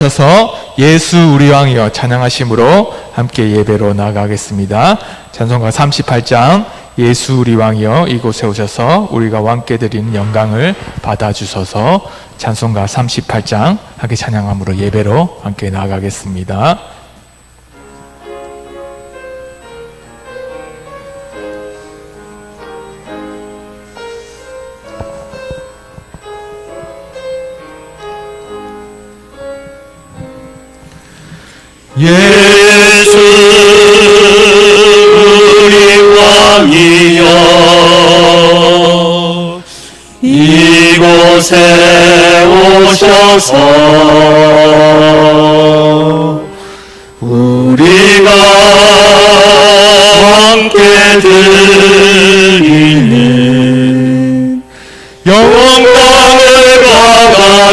서서 예수 우리 왕이여 찬양하심으로 함께 예배로 나아가겠습니다. 찬송가 38장 예수 우리 왕이여 이곳에 오셔서 우리가 왕께 드리는 영광을 받아주소서. 찬송가 38장 함께 찬양함으로 예배로 함께 나아가겠습니다. 예수 우리 왕이여 이곳에 오셔서 우리가 함께 드리는 영광을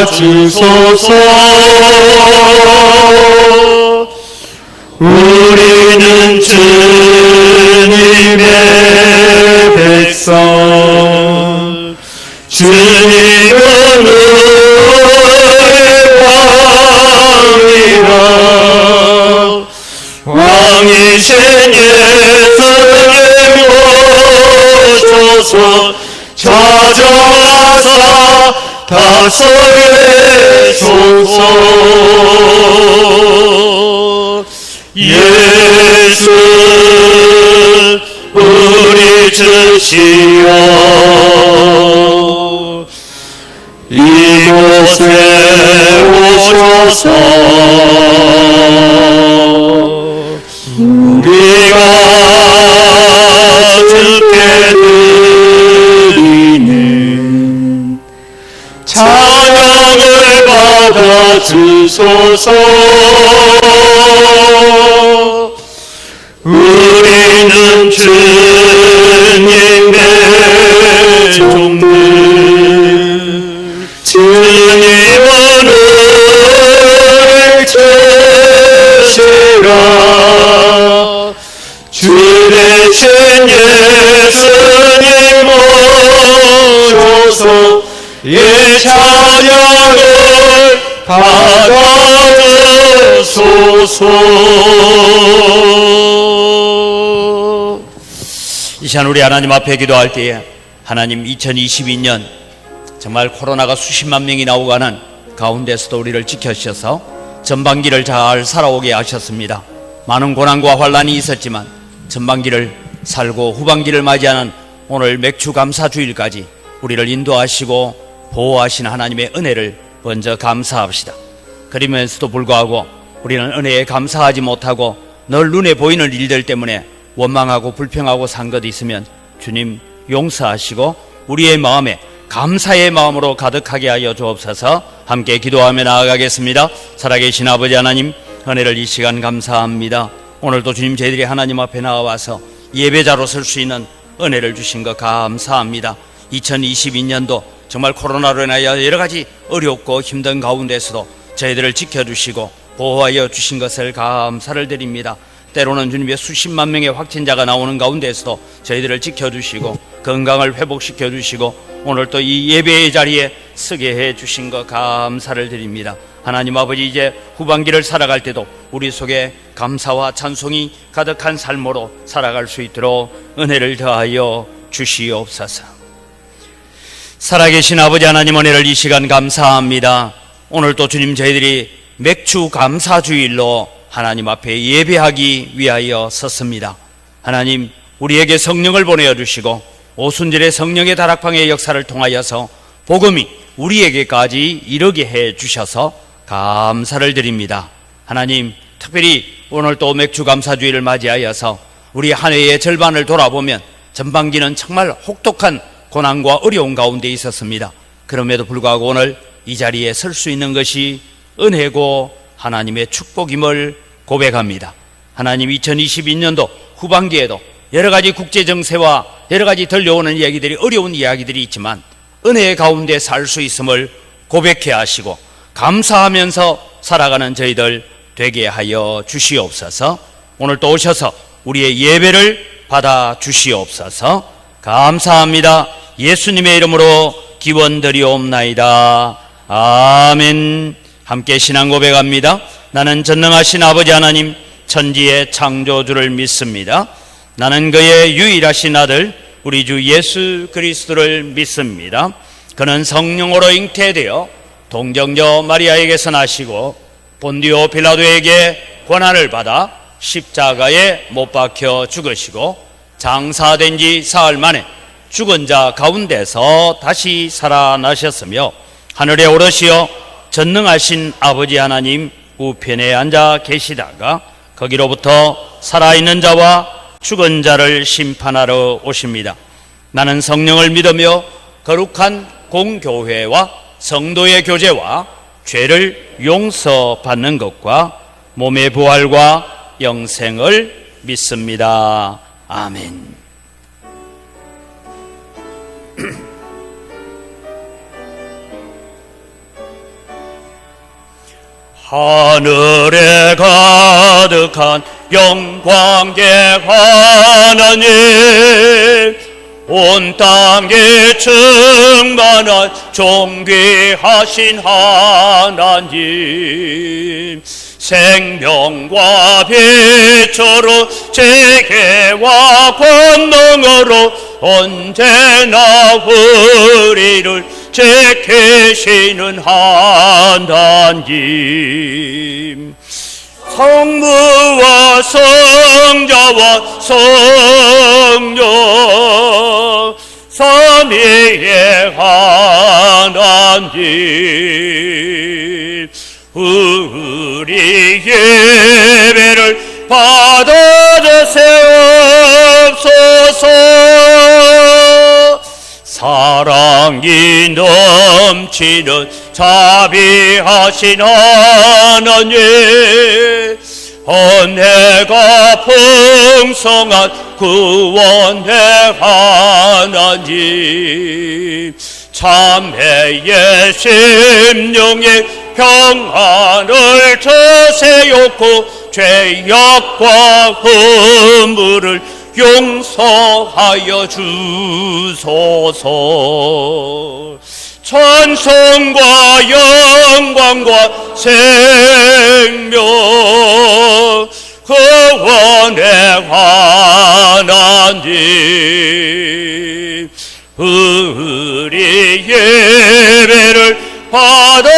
받아주소서. 우리는 주님의 백성, 주님은 우리의 왕이라. 왕이신 예수님 오셔서 찾아와서 다스리소서. 예수 우리 주시여 이곳에 오셔서 우리가 주께 드리는 찬양을 받아주소서. 우리는 주님의 종들, 주님은 우리를 주시라. 주 대신 예수님 오셔서 이 찬양을 받아주소서. 이 시간 우리 하나님 앞에 기도할 때에 하나님 2022년 정말 코로나가 수십만 명이 나오고 가는 가운데서도 우리를 지켜주셔서 전반기를 잘 살아오게 하셨습니다. 많은 고난과 환난이 있었지만 전반기를 살고 후반기를 맞이하는 오늘 맥주 감사주일까지 우리를 인도하시고 보호하신 하나님의 은혜를 먼저 감사합시다. 그러면서도 불구하고 우리는 은혜에 감사하지 못하고 늘 눈에 보이는 일들 때문에 원망하고 불평하고 산 것 있으면 주님 용서하시고 우리의 마음에 감사의 마음으로 가득하게 하여 주옵소서. 함께 기도하며 나아가겠습니다. 살아계신 아버지 하나님, 은혜를 이 시간 감사합니다. 오늘도 주님 저희들이 하나님 앞에 나와서 예배자로 설 수 있는 은혜를 주신 것 감사합니다. 2022년도 정말 코로나로 인하여 여러 가지 어렵고 힘든 가운데서도 저희들을 지켜주시고 보호하여 주신 것을 감사를 드립니다. 때로는 주님의 수십만 명의 확진자가 나오는 가운데서도 저희들을 지켜주시고 건강을 회복시켜 주시고 오늘 또 이 예배의 자리에 서게 해 주신 것 감사를 드립니다. 하나님 아버지, 이제 후반기를 살아갈 때도 우리 속에 감사와 찬송이 가득한 삶으로 살아갈 수 있도록 은혜를 더하여 주시옵소서. 살아계신 아버지 하나님, 은혜를 이 시간 감사합니다. 오늘 또 주님 저희들이 맥주 감사주일로 하나님 앞에 예배하기 위하여 섰습니다. 하나님, 우리에게 성령을 보내주시고 오순절의 성령의 다락방의 역사를 통하여서 복음이 우리에게까지 이르게 해주셔서 감사를 드립니다. 하나님, 특별히 오늘 또 맥주 감사주일을 맞이하여서 우리 한 해의 절반을 돌아보면 전반기는 정말 혹독한 고난과 어려운 가운데 있었습니다. 그럼에도 불구하고 오늘 이 자리에 설 수 있는 것이 은혜고 하나님의 축복임을 고백합니다. 하나님, 2022년도 후반기에도 여러 가지 국제정세와 여러 가지 들려오는 이야기들이, 어려운 이야기들이 있지만 은혜의 가운데 살 수 있음을 고백해 하시고 감사하면서 살아가는 저희들 되게 하여 주시옵소서. 오늘 또 오셔서 우리의 예배를 받아 주시옵소서. 감사합니다. 예수님의 이름으로 기원드리옵나이다. 아멘. 함께 신앙 고백합니다. 나는 전능하신 아버지 하나님 천지의 창조주를 믿습니다. 나는 그의 유일하신 아들 우리 주 예수 그리스도를 믿습니다. 그는 성령으로 잉태되어 동정녀 마리아에게서 나시고 본디오 빌라도에게 고난을 받아 십자가에 못 박혀 죽으시고 장사된 지 사흘 만에 죽은 자 가운데서 다시 살아나셨으며 하늘에 오르시어 전능하신 아버지 하나님 우편에 앉아 계시다가 거기로부터 살아있는 자와 죽은 자를 심판하러 오십니다. 나는 성령을 믿으며 거룩한 공교회와 성도의 교제와 죄를 용서받는 것과 몸의 부활과 영생을 믿습니다. 아멘. 하늘에 가득한 영광의 하나님, 온 땅에 충만한 존귀하신 하나님, 생명과 빛으로 재계와 권능으로 언제나 우리를 지키시는 하나님, 성부와 성자와 성령 삼위의 하나님, 우리 예배를 받아주세옵소서. 사랑이 넘치는 자비하신 하나님, 은혜가 풍성한 구원의 하나님, 참회의 심령에 평안을 주세요고 죄악과 허물을 용서하여 주소서. 찬송과 영광과 생명 구원의 하나님, 우리 예배를 받아주세옵소서.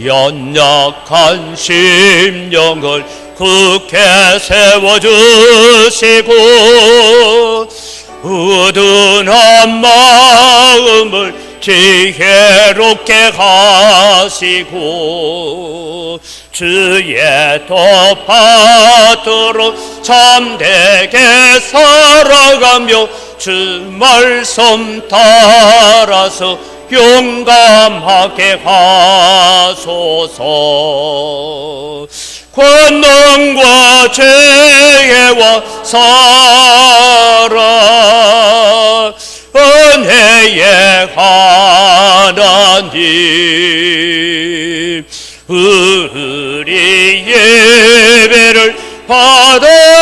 연약한 심령을 굳게 세워주시고 우둔한 마음을 지혜롭게 하시고 주의 뜻 받도록 참되게 살아가며 주 말씀 따라서 용감하게 하소서. 권능과 지혜와 사랑 은혜의 하나님, 우리 예배를 받아주세옵소서.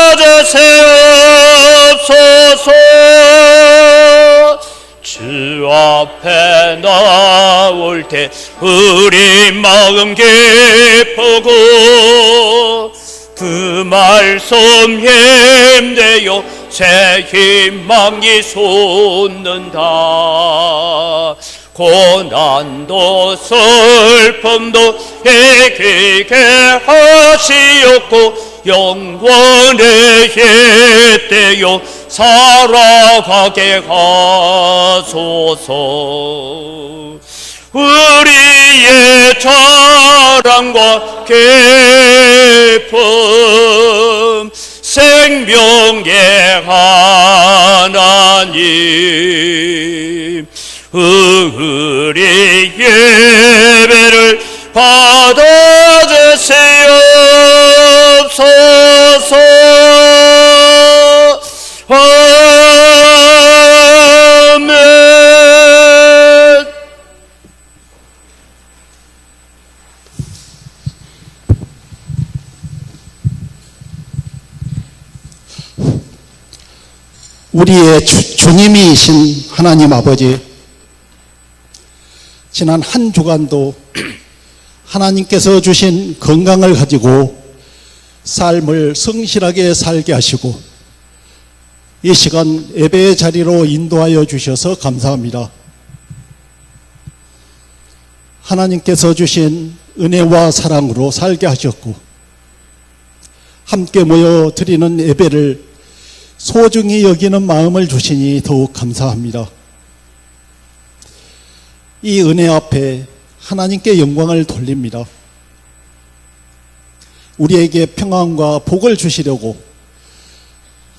주 앞에 나올 때 우리 마음 기쁘고 그 말씀 힘내어 새 희망이 솟는다. 고난도 슬픔도 이기게 하시옵고 영원의 혜대요 살아가게 하소서. 우리의 자랑과 기쁨 생명의 하나님, 우리 예배를 받아주세옵소서. 아멘. 우리의 주님이신 하나님 아버지, 지난 한 주간도 하나님께서 주신 건강을 가지고 삶을 성실하게 살게 하시고 이 시간 예배의 자리로 인도하여 주셔서 감사합니다. 하나님께서 주신 은혜와 사랑으로 살게 하셨고 함께 모여 드리는 예배를 소중히 여기는 마음을 주시니 더욱 감사합니다. 이 은혜 앞에 하나님께 영광을 돌립니다. 우리에게 평안과 복을 주시려고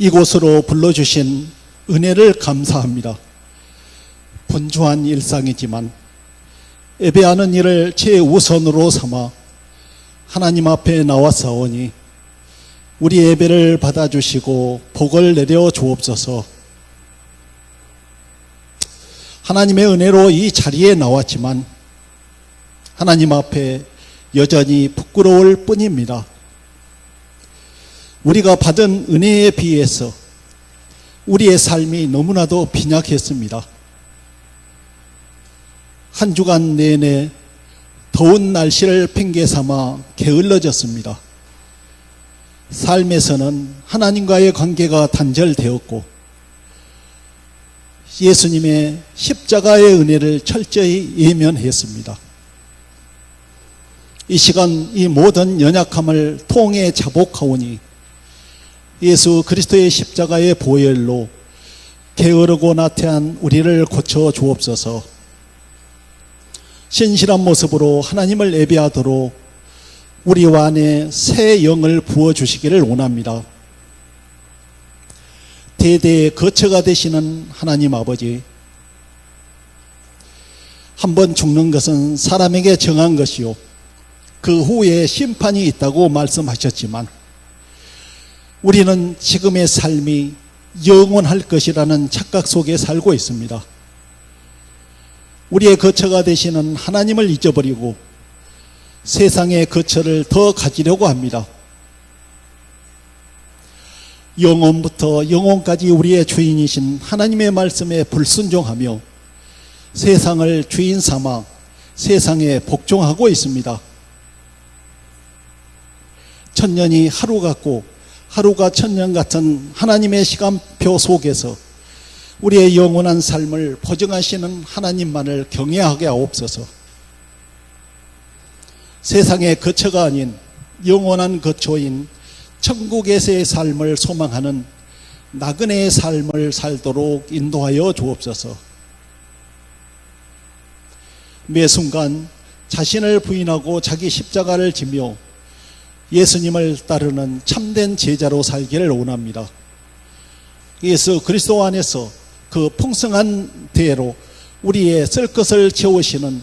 이곳으로 불러주신 은혜를 감사합니다. 분주한 일상이지만 예배하는 일을 최우선으로 삼아 하나님 앞에 나왔사오니 우리 예배를 받아주시고 복을 내려 주옵소서. 하나님의 은혜로 이 자리에 나왔지만 하나님 앞에 여전히 부끄러울 뿐입니다. 우리가 받은 은혜에 비해서 우리의 삶이 너무나도 빈약했습니다. 한 주간 내내 더운 날씨를 핑계 삼아 게을러졌습니다. 삶에서는 하나님과의 관계가 단절되었고 예수님의 십자가의 은혜를 철저히 예면했습니다. 이 시간 이 모든 연약함을 통해 자복하오니 예수 그리스도의 십자가의 보혈로 게으르고 나태한 우리를 고쳐 주옵소서. 신실한 모습으로 하나님을 예배하도록 우리와 안에 새 영을 부어주시기를 원합니다. 대대의 거처가 되시는 하나님 아버지, 한번 죽는 것은 사람에게 정한 것이요 그 후에 심판이 있다고 말씀하셨지만 우리는 지금의 삶이 영원할 것이라는 착각 속에 살고 있습니다. 우리의 거처가 되시는 하나님을 잊어버리고 세상의 거처를 더 가지려고 합니다. 영원부터 영원까지 우리의 주인이신 하나님의 말씀에 불순종하며 세상을 주인 삼아 세상에 복종하고 있습니다. 천년이 하루 같고 하루가 천년 같은 하나님의 시간표 속에서 우리의 영원한 삶을 보증하시는 하나님만을 경외하게 하옵소서. 세상의 거처가 아닌 영원한 거처인 천국에서의 삶을 소망하는 나그네의 삶을 살도록 인도하여 주옵소서. 매 순간 자신을 부인하고 자기 십자가를 지며 예수님을 따르는 참된 제자로 살기를 원합니다. 예수 그리스도 안에서 그 풍성한 대로 우리의 쓸 것을 채우시는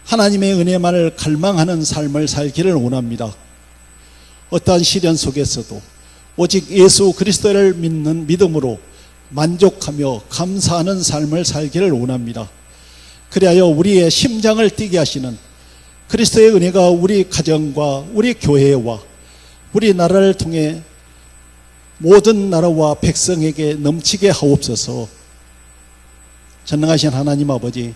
하나님의 은혜만을 갈망하는 삶을 살기를 원합니다. 어떠한 시련 속에서도 오직 예수 그리스도를 믿는 믿음으로 만족하며 감사하는 삶을 살기를 원합니다. 그리하여 우리의 심장을 뛰게 하시는 그리스도의 은혜가 우리 가정과 우리 교회와 우리 나라를 통해 모든 나라와 백성에게 넘치게 하옵소서. 전능하신 하나님 아버지,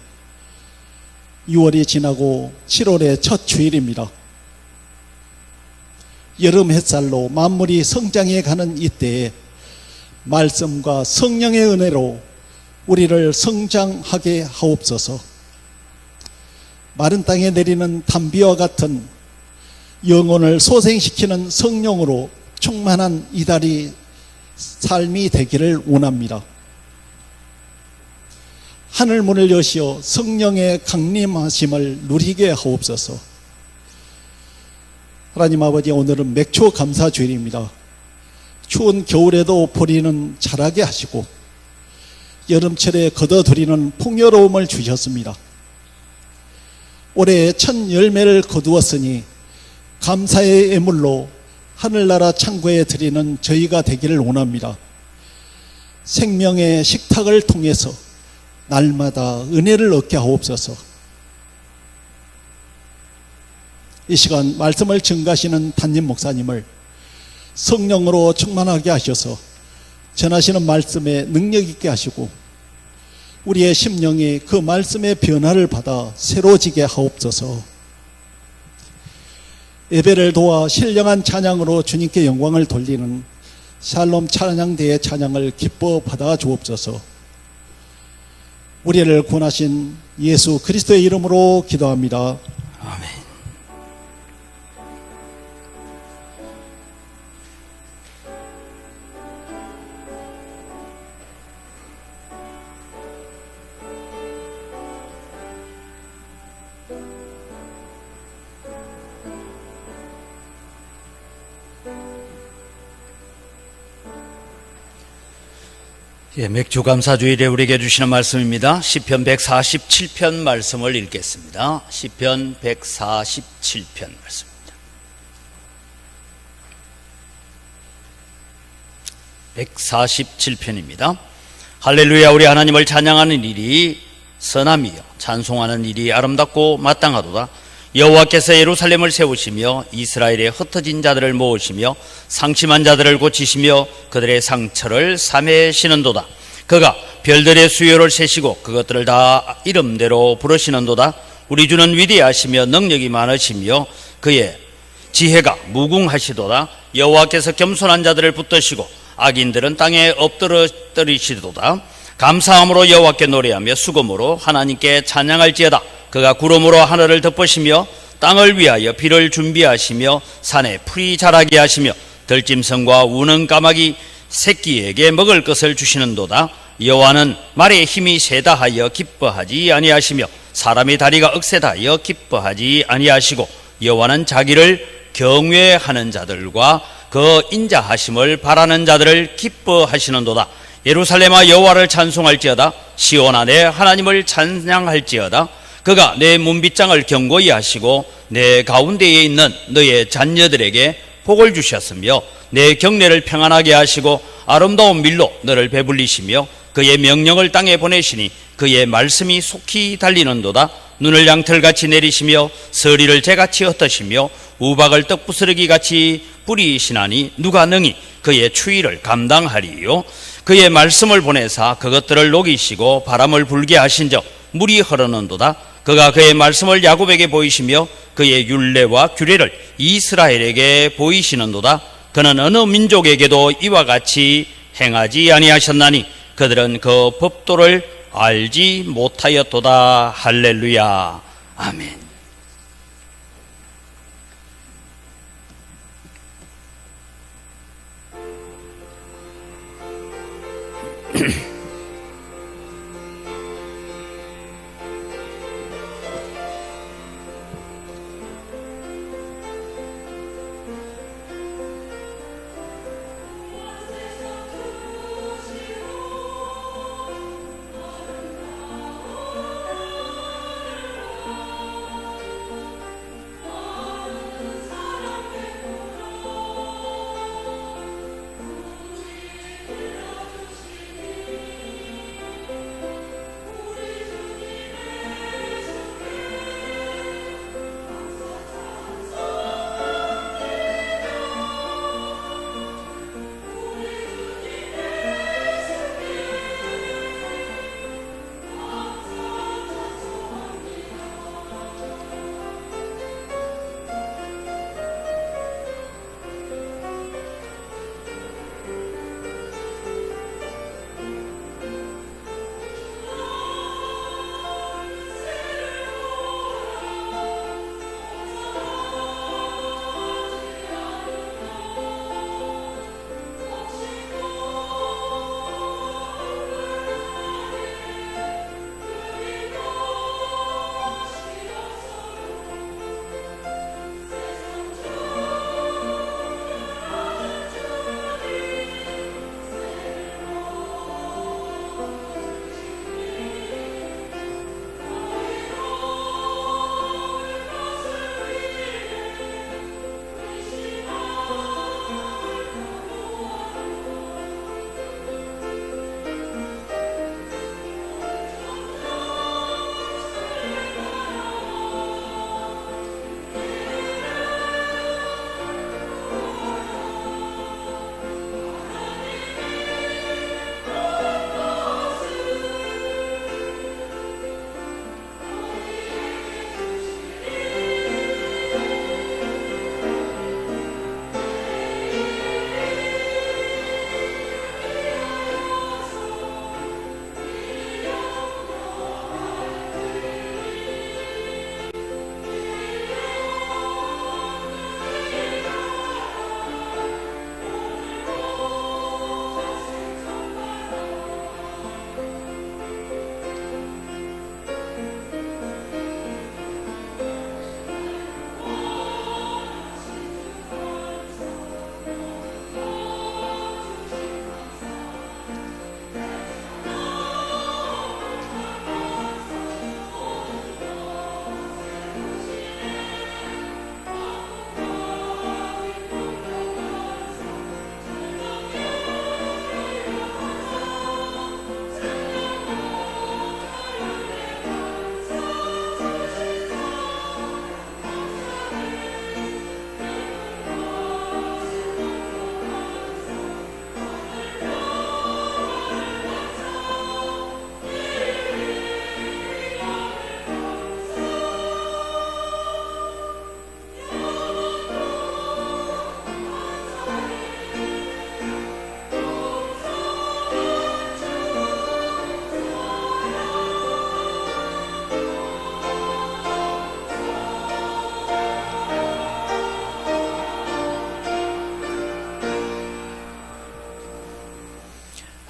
6월이 지나고 7월의 첫 주일입니다. 여름 햇살로 만물이 성장해 가는 이때에 말씀과 성령의 은혜로 우리를 성장하게 하옵소서. 마른 땅에 내리는 단비와 같은 영혼을 소생시키는 성령으로 충만한 이달이 삶이 되기를 원합니다. 하늘문을 여시어 성령의 강림하심을 누리게 하옵소서. 하나님 아버지, 오늘은 맥주 감사주일입니다. 추운 겨울에도 보리는 자라게 하시고 여름철에 거둬들이는 풍요로움을 주셨습니다. 올해 첫 열매를 거두었으니 감사의 예물로 하늘나라 창고에 드리는 저희가 되기를 원합니다. 생명의 식탁을 통해서 날마다 은혜를 얻게 하옵소서. 이 시간 말씀을 증가하시는 담임 목사님을 성령으로 충만하게 하셔서 전하시는 말씀에 능력 있게 하시고 우리의 심령이 그 말씀의 변화를 받아 새로지게 하옵소서. 예배를 도와 신령한 찬양으로 주님께 영광을 돌리는 샬롬 찬양대의 찬양을 기뻐 받아 주옵소서. 우리를 구원하신 예수 그리스도의 이름으로 기도합니다. 아멘. 예, 맥주 감사주일에 우리에게 주시는 말씀입니다. 시편 147편 말씀을 읽겠습니다. 시편 147편 말씀입니다. 147편입니다. 할렐루야. 우리 하나님을 찬양하는 일이 선함이요 찬송하는 일이 아름답고 마땅하도다. 여호와께서 예루살렘을 세우시며 이스라엘의 흩어진 자들을 모으시며 상심한 자들을 고치시며 그들의 상처를 사매시는도다. 그가 별들의 수요를 세시고 그것들을 다 이름대로 부르시는도다. 우리 주는 위대하시며 능력이 많으시며 그의 지혜가 무궁하시도다. 여호와께서 겸손한 자들을 붙드시고 악인들은 땅에 엎드러뜨리시도다. 감사함으로 여호와께 노래하며 수금으로 하나님께 찬양할지어다. 그가 구름으로 하늘을 덮으시며 땅을 위하여 비를 준비하시며 산에 풀이 자라게 하시며 들짐승과 우는 까마귀 새끼에게 먹을 것을 주시는도다. 여호와는 말의 힘이 세다 하여 기뻐하지 아니하시며 사람의 다리가 억세다 하여 기뻐하지 아니하시고 여호와는 자기를 경외하는 자들과 그 인자하심을 바라는 자들을 기뻐하시는도다. 예루살렘아 여호와를 찬송할지어다. 시온아 내 하나님을 찬양할지어다. 그가 내 문빗장을 견고히 하시고 내 가운데에 있는 너의 자녀들에게 복을 주셨으며 내 경내를 평안하게 하시고 아름다운 밀로 너를 배불리시며 그의 명령을 땅에 보내시니 그의 말씀이 속히 달리는도다. 눈을 양털같이 내리시며 서리를 재같이 흩으시며 우박을 떡부스러기같이 뿌리시나니 누가 능히 그의 추위를 감당하리요. 그의 말씀을 보내사 그것들을 녹이시고 바람을 불게 하신적 물이 흐르는도다. 그가 그의 말씀을 야곱에게 보이시며 그의 율례와 규례를 이스라엘에게 보이시는도다. 그는 어느 민족에게도 이와 같이 행하지 아니하셨나니 그들은 그 법도를 알지 못하였도다. 할렐루야. 아멘.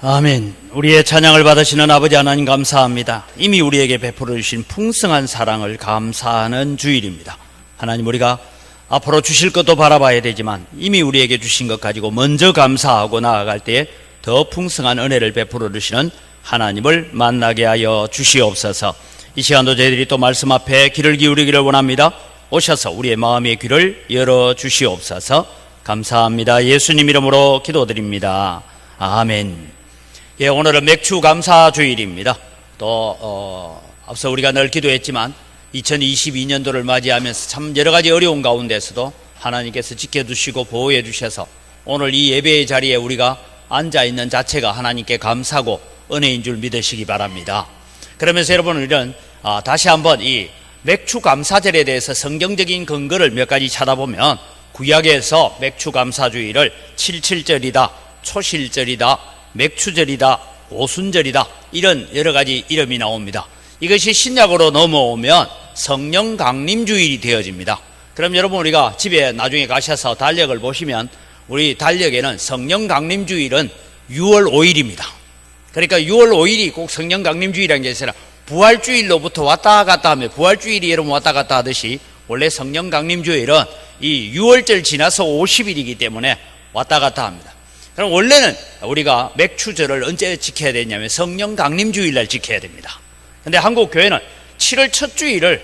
아멘. 우리의 찬양을 받으시는 아버지 하나님 감사합니다. 이미 우리에게 베풀어 주신 풍성한 사랑을 감사하는 주일입니다. 하나님, 우리가 앞으로 주실 것도 바라봐야 되지만 이미 우리에게 주신 것 가지고 먼저 감사하고 나아갈 때에 더 풍성한 은혜를 베풀어 주시는 하나님을 만나게 하여 주시옵소서. 이 시간도 저희들이 또 말씀 앞에 귀를 기울이기를 원합니다. 오셔서 우리의 마음의 귀를 열어 주시옵소서. 감사합니다. 예수님 이름으로 기도드립니다. 아멘. 예, 오늘은 맥주 감사 주일입니다. 또 앞서 우리가 늘 기도했지만 2022년도를 맞이하면서 참 여러 가지 어려운 가운데서도 하나님께서 지켜주시고 보호해 주셔서 오늘 이 예배의 자리에 우리가 앉아 있는 자체가 하나님께 감사고 은혜인 줄 믿으시기 바랍니다. 그러면서 여러분, 우리는 다시 한번 이 맥주 감사절에 대해서 성경적인 근거를 몇 가지 찾아보면 구약에서 맥주 감사주의를 77절이다, 초실절이다, 맥추절이다, 오순절이다, 이런 여러 가지 이름이 나옵니다. 이것이 신약으로 넘어오면 성령 강림주일이 되어집니다. 그럼 여러분, 우리가 집에 나중에 가셔서 달력을 보시면 우리 달력에는 성령 강림주일은 6월 5일입니다. 그러니까 6월 5일이 꼭 성령 강림주일이라는 게 아니라 부활주일로부터 왔다 갔다 하면, 부활주일이 여러분 왔다 갔다 하듯이 원래 성령 강림주일은 이 6월절 지나서 50일이기 때문에 왔다 갔다 합니다. 그럼 원래는 우리가 맥추절을 언제 지켜야 되냐면 성령 강림주일날 지켜야 됩니다. 근데 한국 교회는 7월 첫 주일을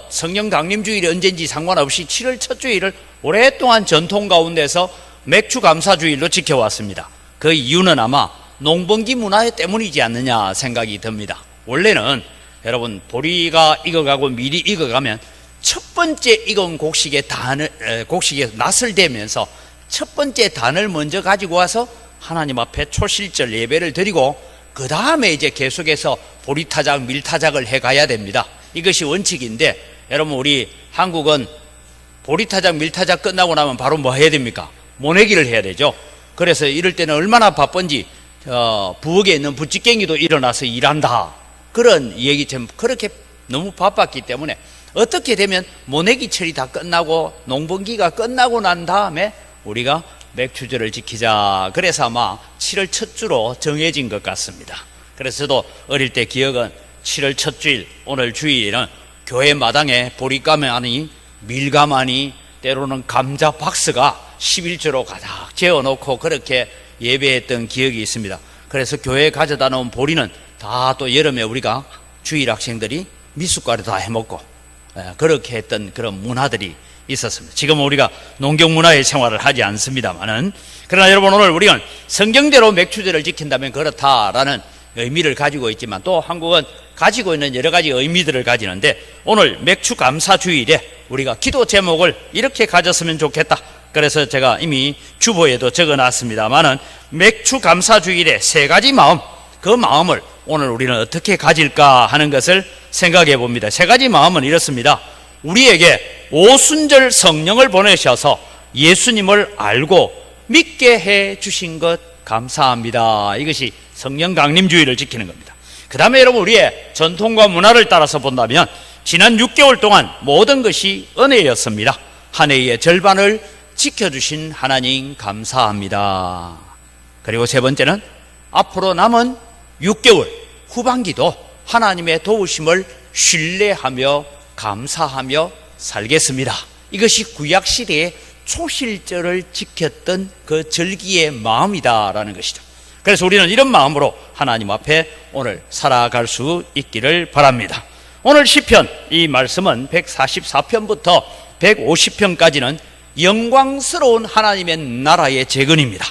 성령 강림주일이 언제인지 상관없이 7월 첫 주일을 오랫동안 전통 가운데서 맥주 감사주일로 지켜왔습니다. 그 이유는 아마 농번기 문화 때문이지 않느냐 생각이 듭니다. 원래는 여러분, 보리가 익어가고 밀이 익어가면 첫 번째 익은 곡식의 낫을 대면서 첫 번째 단을 먼저 가지고 와서 하나님 앞에 초실절 예배를 드리고 그 다음에 이제 계속해서 보리타작, 밀타작을 해가야 됩니다. 이것이 원칙인데, 여러분, 우리 한국은 보리타작, 밀타작 끝나고 나면 바로 뭐 해야 됩니까? 모내기를 해야 되죠. 그래서 이럴 때는 얼마나 바쁜지 부엌에 있는 부찌깽이도 일어나서 일한다, 그런 얘기처럼 그렇게 너무 바빴기 때문에 어떻게 되면 모내기철이 다 끝나고 농번기가 끝나고 난 다음에 우리가 맥추절을 지키자, 그래서 아마 7월 첫 주로 정해진 것 같습니다. 그래서 저도 어릴 때 기억은 7월 첫 주일, 오늘 주일에는 교회 마당에 보리가마니, 밀가마니, 때로는 감자 박스가 11조로 가득 재워놓고 그렇게 예배했던 기억이 있습니다. 그래서 교회에 가져다 놓은 보리는 다 또 여름에 우리가 주일 학생들이 미숫가루 다 해먹고 그렇게 했던 그런 문화들이 있었습니다. 지금 우리가 농경 문화의 생활을 하지 않습니다만은, 그러나 여러분, 오늘 우리는 성경대로 맥추절을 지킨다면 그렇다라는 의미를 가지고 있지만 또 한국은 가지고 있는 여러 가지 의미들을 가지는데, 오늘 맥추 감사 주일에 우리가 기도 제목을 이렇게 가졌으면 좋겠다. 그래서 제가 이미 주보에도 적어놨습니다만은 맥추 감사 주일에 세 가지 마음, 그 마음을 오늘 우리는 어떻게 가질까 하는 것을 생각해 봅니다. 세 가지 마음은 이렇습니다. 우리에게 오순절 성령을 보내셔서 예수님을 알고 믿게 해 주신 것 감사합니다. 이것이 성령 강림주의를 지키는 겁니다. 그 다음에 여러분, 우리의 전통과 문화를 따라서 본다면 지난 6개월 동안 모든 것이 은혜였습니다. 한 해의 절반을 지켜주신 하나님 감사합니다. 그리고 세 번째는 앞으로 남은 6개월 후반기도 하나님의 도우심을 신뢰하며 감사하며 살겠습니다. 이것이 구약시대의 초실절을 지켰던 그 절기의 마음이다라는 것이죠. 그래서 우리는 이런 마음으로 하나님 앞에 오늘 살아갈 수 있기를 바랍니다. 오늘 시편, 이 말씀은 144편부터 150편까지는 영광스러운 하나님의 나라의 재건입니다.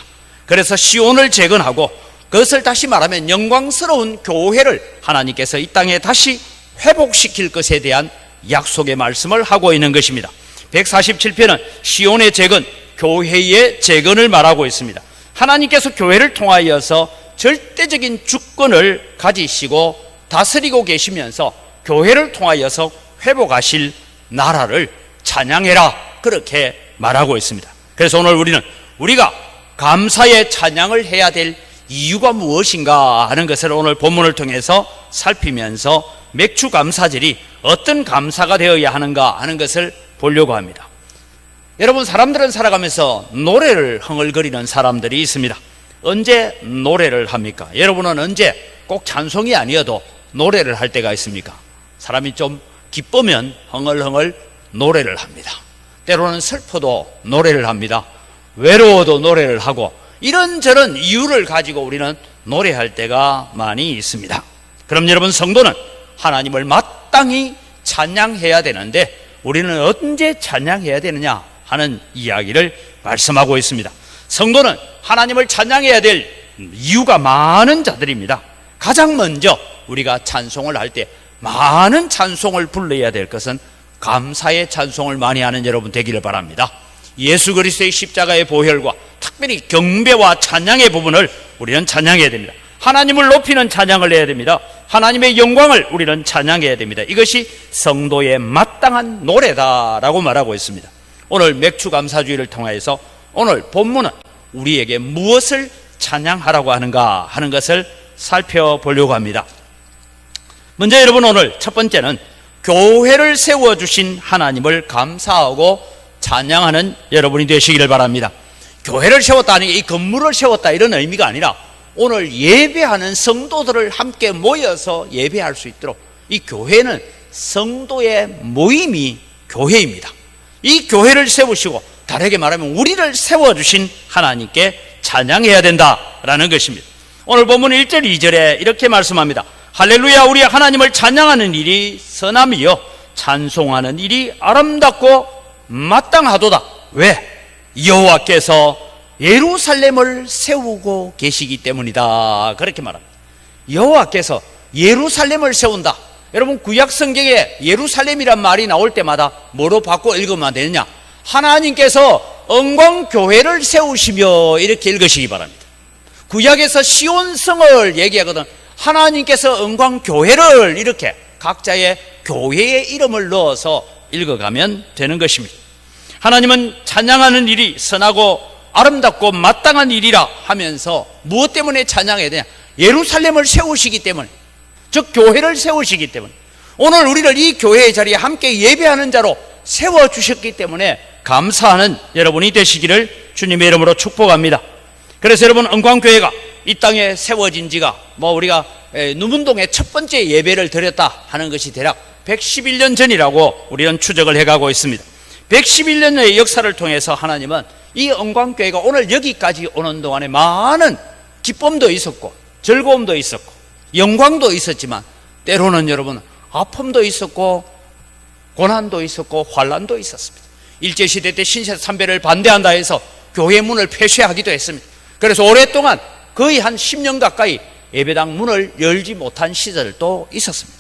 그래서 시온을 재건하고, 그것을 다시 말하면 영광스러운 교회를 하나님께서 이 땅에 다시 회복시킬 것에 대한 약속의 말씀을 하고 있는 것입니다. 147편은 시온의 재건, 교회의 재건을 말하고 있습니다. 하나님께서 교회를 통하여서 절대적인 주권을 가지시고 다스리고 계시면서 교회를 통하여서 회복하실 나라를 찬양해라, 그렇게 말하고 있습니다. 그래서 오늘 우리가 감사의 찬양을 해야 될 이유가 무엇인가 하는 것을 오늘 본문을 통해서 살피면서 맥주 감사절이 어떤 감사가 되어야 하는가 하는 것을 보려고 합니다. 여러분, 사람들은 살아가면서 노래를 흥얼거리는 사람들이 있습니다. 언제 노래를 합니까? 여러분은 언제 꼭 찬송이 아니어도 노래를 할 때가 있습니까? 사람이 좀 기쁘면 흥얼흥얼 노래를 합니다. 때로는 슬퍼도 노래를 합니다. 외로워도 노래를 하고 이런저런 이유를 가지고 우리는 노래할 때가 많이 있습니다. 그럼 여러분, 성도는 하나님을 마땅히 찬양해야 되는데 우리는 언제 찬양해야 되느냐 하는 이야기를 말씀하고 있습니다. 성도는 하나님을 찬양해야 될 이유가 많은 자들입니다. 가장 먼저 우리가 찬송을 할 때 많은 찬송을 불러야 될 것은 감사의 찬송을 많이 하는 여러분 되기를 바랍니다. 예수 그리스도의 십자가의 보혈과 특별히 경배와 찬양의 부분을 우리는 찬양해야 됩니다. 하나님을 높이는 찬양을 해야 됩니다. 하나님의 영광을 우리는 찬양해야 됩니다. 이것이 성도의 마땅한 노래다라고 말하고 있습니다. 오늘 맥주감사주의를 통해서 오늘 본문은 우리에게 무엇을 찬양하라고 하는가 하는 것을 살펴보려고 합니다. 먼저 여러분, 오늘 첫 번째는 교회를 세워주신 하나님을 감사하고 찬양하는 여러분이 되시기를 바랍니다. 교회를 세웠다 하는 게 이 건물을 세웠다 이런 의미가 아니라 오늘 예배하는 성도들을 함께 모여서 예배할 수 있도록, 이 교회는 성도의 모임이 교회입니다. 이 교회를 세우시고 다르게 말하면 우리를 세워주신 하나님께 찬양해야 된다라는 것입니다. 오늘 본문 1절 2절에 이렇게 말씀합니다. 할렐루야, 우리 하나님을 찬양하는 일이 선함이요 찬송하는 일이 아름답고 마땅하도다. 왜? 여호와께서 예루살렘을 세우고 계시기 때문이다. 그렇게 말합니다. 여호와께서 예루살렘을 세운다. 여러분, 구약 성경에 예루살렘이란 말이 나올 때마다 뭐로 바꿔 읽으면 되느냐? 하나님께서 영광교회를 세우시며 이렇게 읽으시기 바랍니다. 구약에서 시온성을 얘기하거든 하나님께서 영광교회를 이렇게 각자의 교회의 이름을 넣어서 읽어가면 되는 것입니다. 하나님은 찬양하는 일이 선하고 아름답고 마땅한 일이라 하면서 무엇 때문에 찬양해야 되냐? 예루살렘을 세우시기 때문에, 즉 교회를 세우시기 때문에, 오늘 우리를 이 교회의 자리에 함께 예배하는 자로 세워주셨기 때문에 감사하는 여러분이 되시기를 주님의 이름으로 축복합니다. 그래서 여러분, 영광교회가 이 땅에 세워진 지가 우리가 누문동에 첫 번째 예배를 드렸다 하는 것이 대략 111년 전이라고 우리는 추적을 해가고 있습니다. 111년의 역사를 통해서 하나님은 이 영광교회가 오늘 여기까지 오는 동안에 많은 기쁨도 있었고 즐거움도 있었고 영광도 있었지만 때로는 여러분 아픔도 있었고 고난도 있었고 환난도 있었습니다. 일제시대 때 신세참배를 반대한다 해서 교회 문을 폐쇄하기도 했습니다. 그래서 오랫동안 거의 한 10년 가까이 예배당 문을 열지 못한 시절도 있었습니다.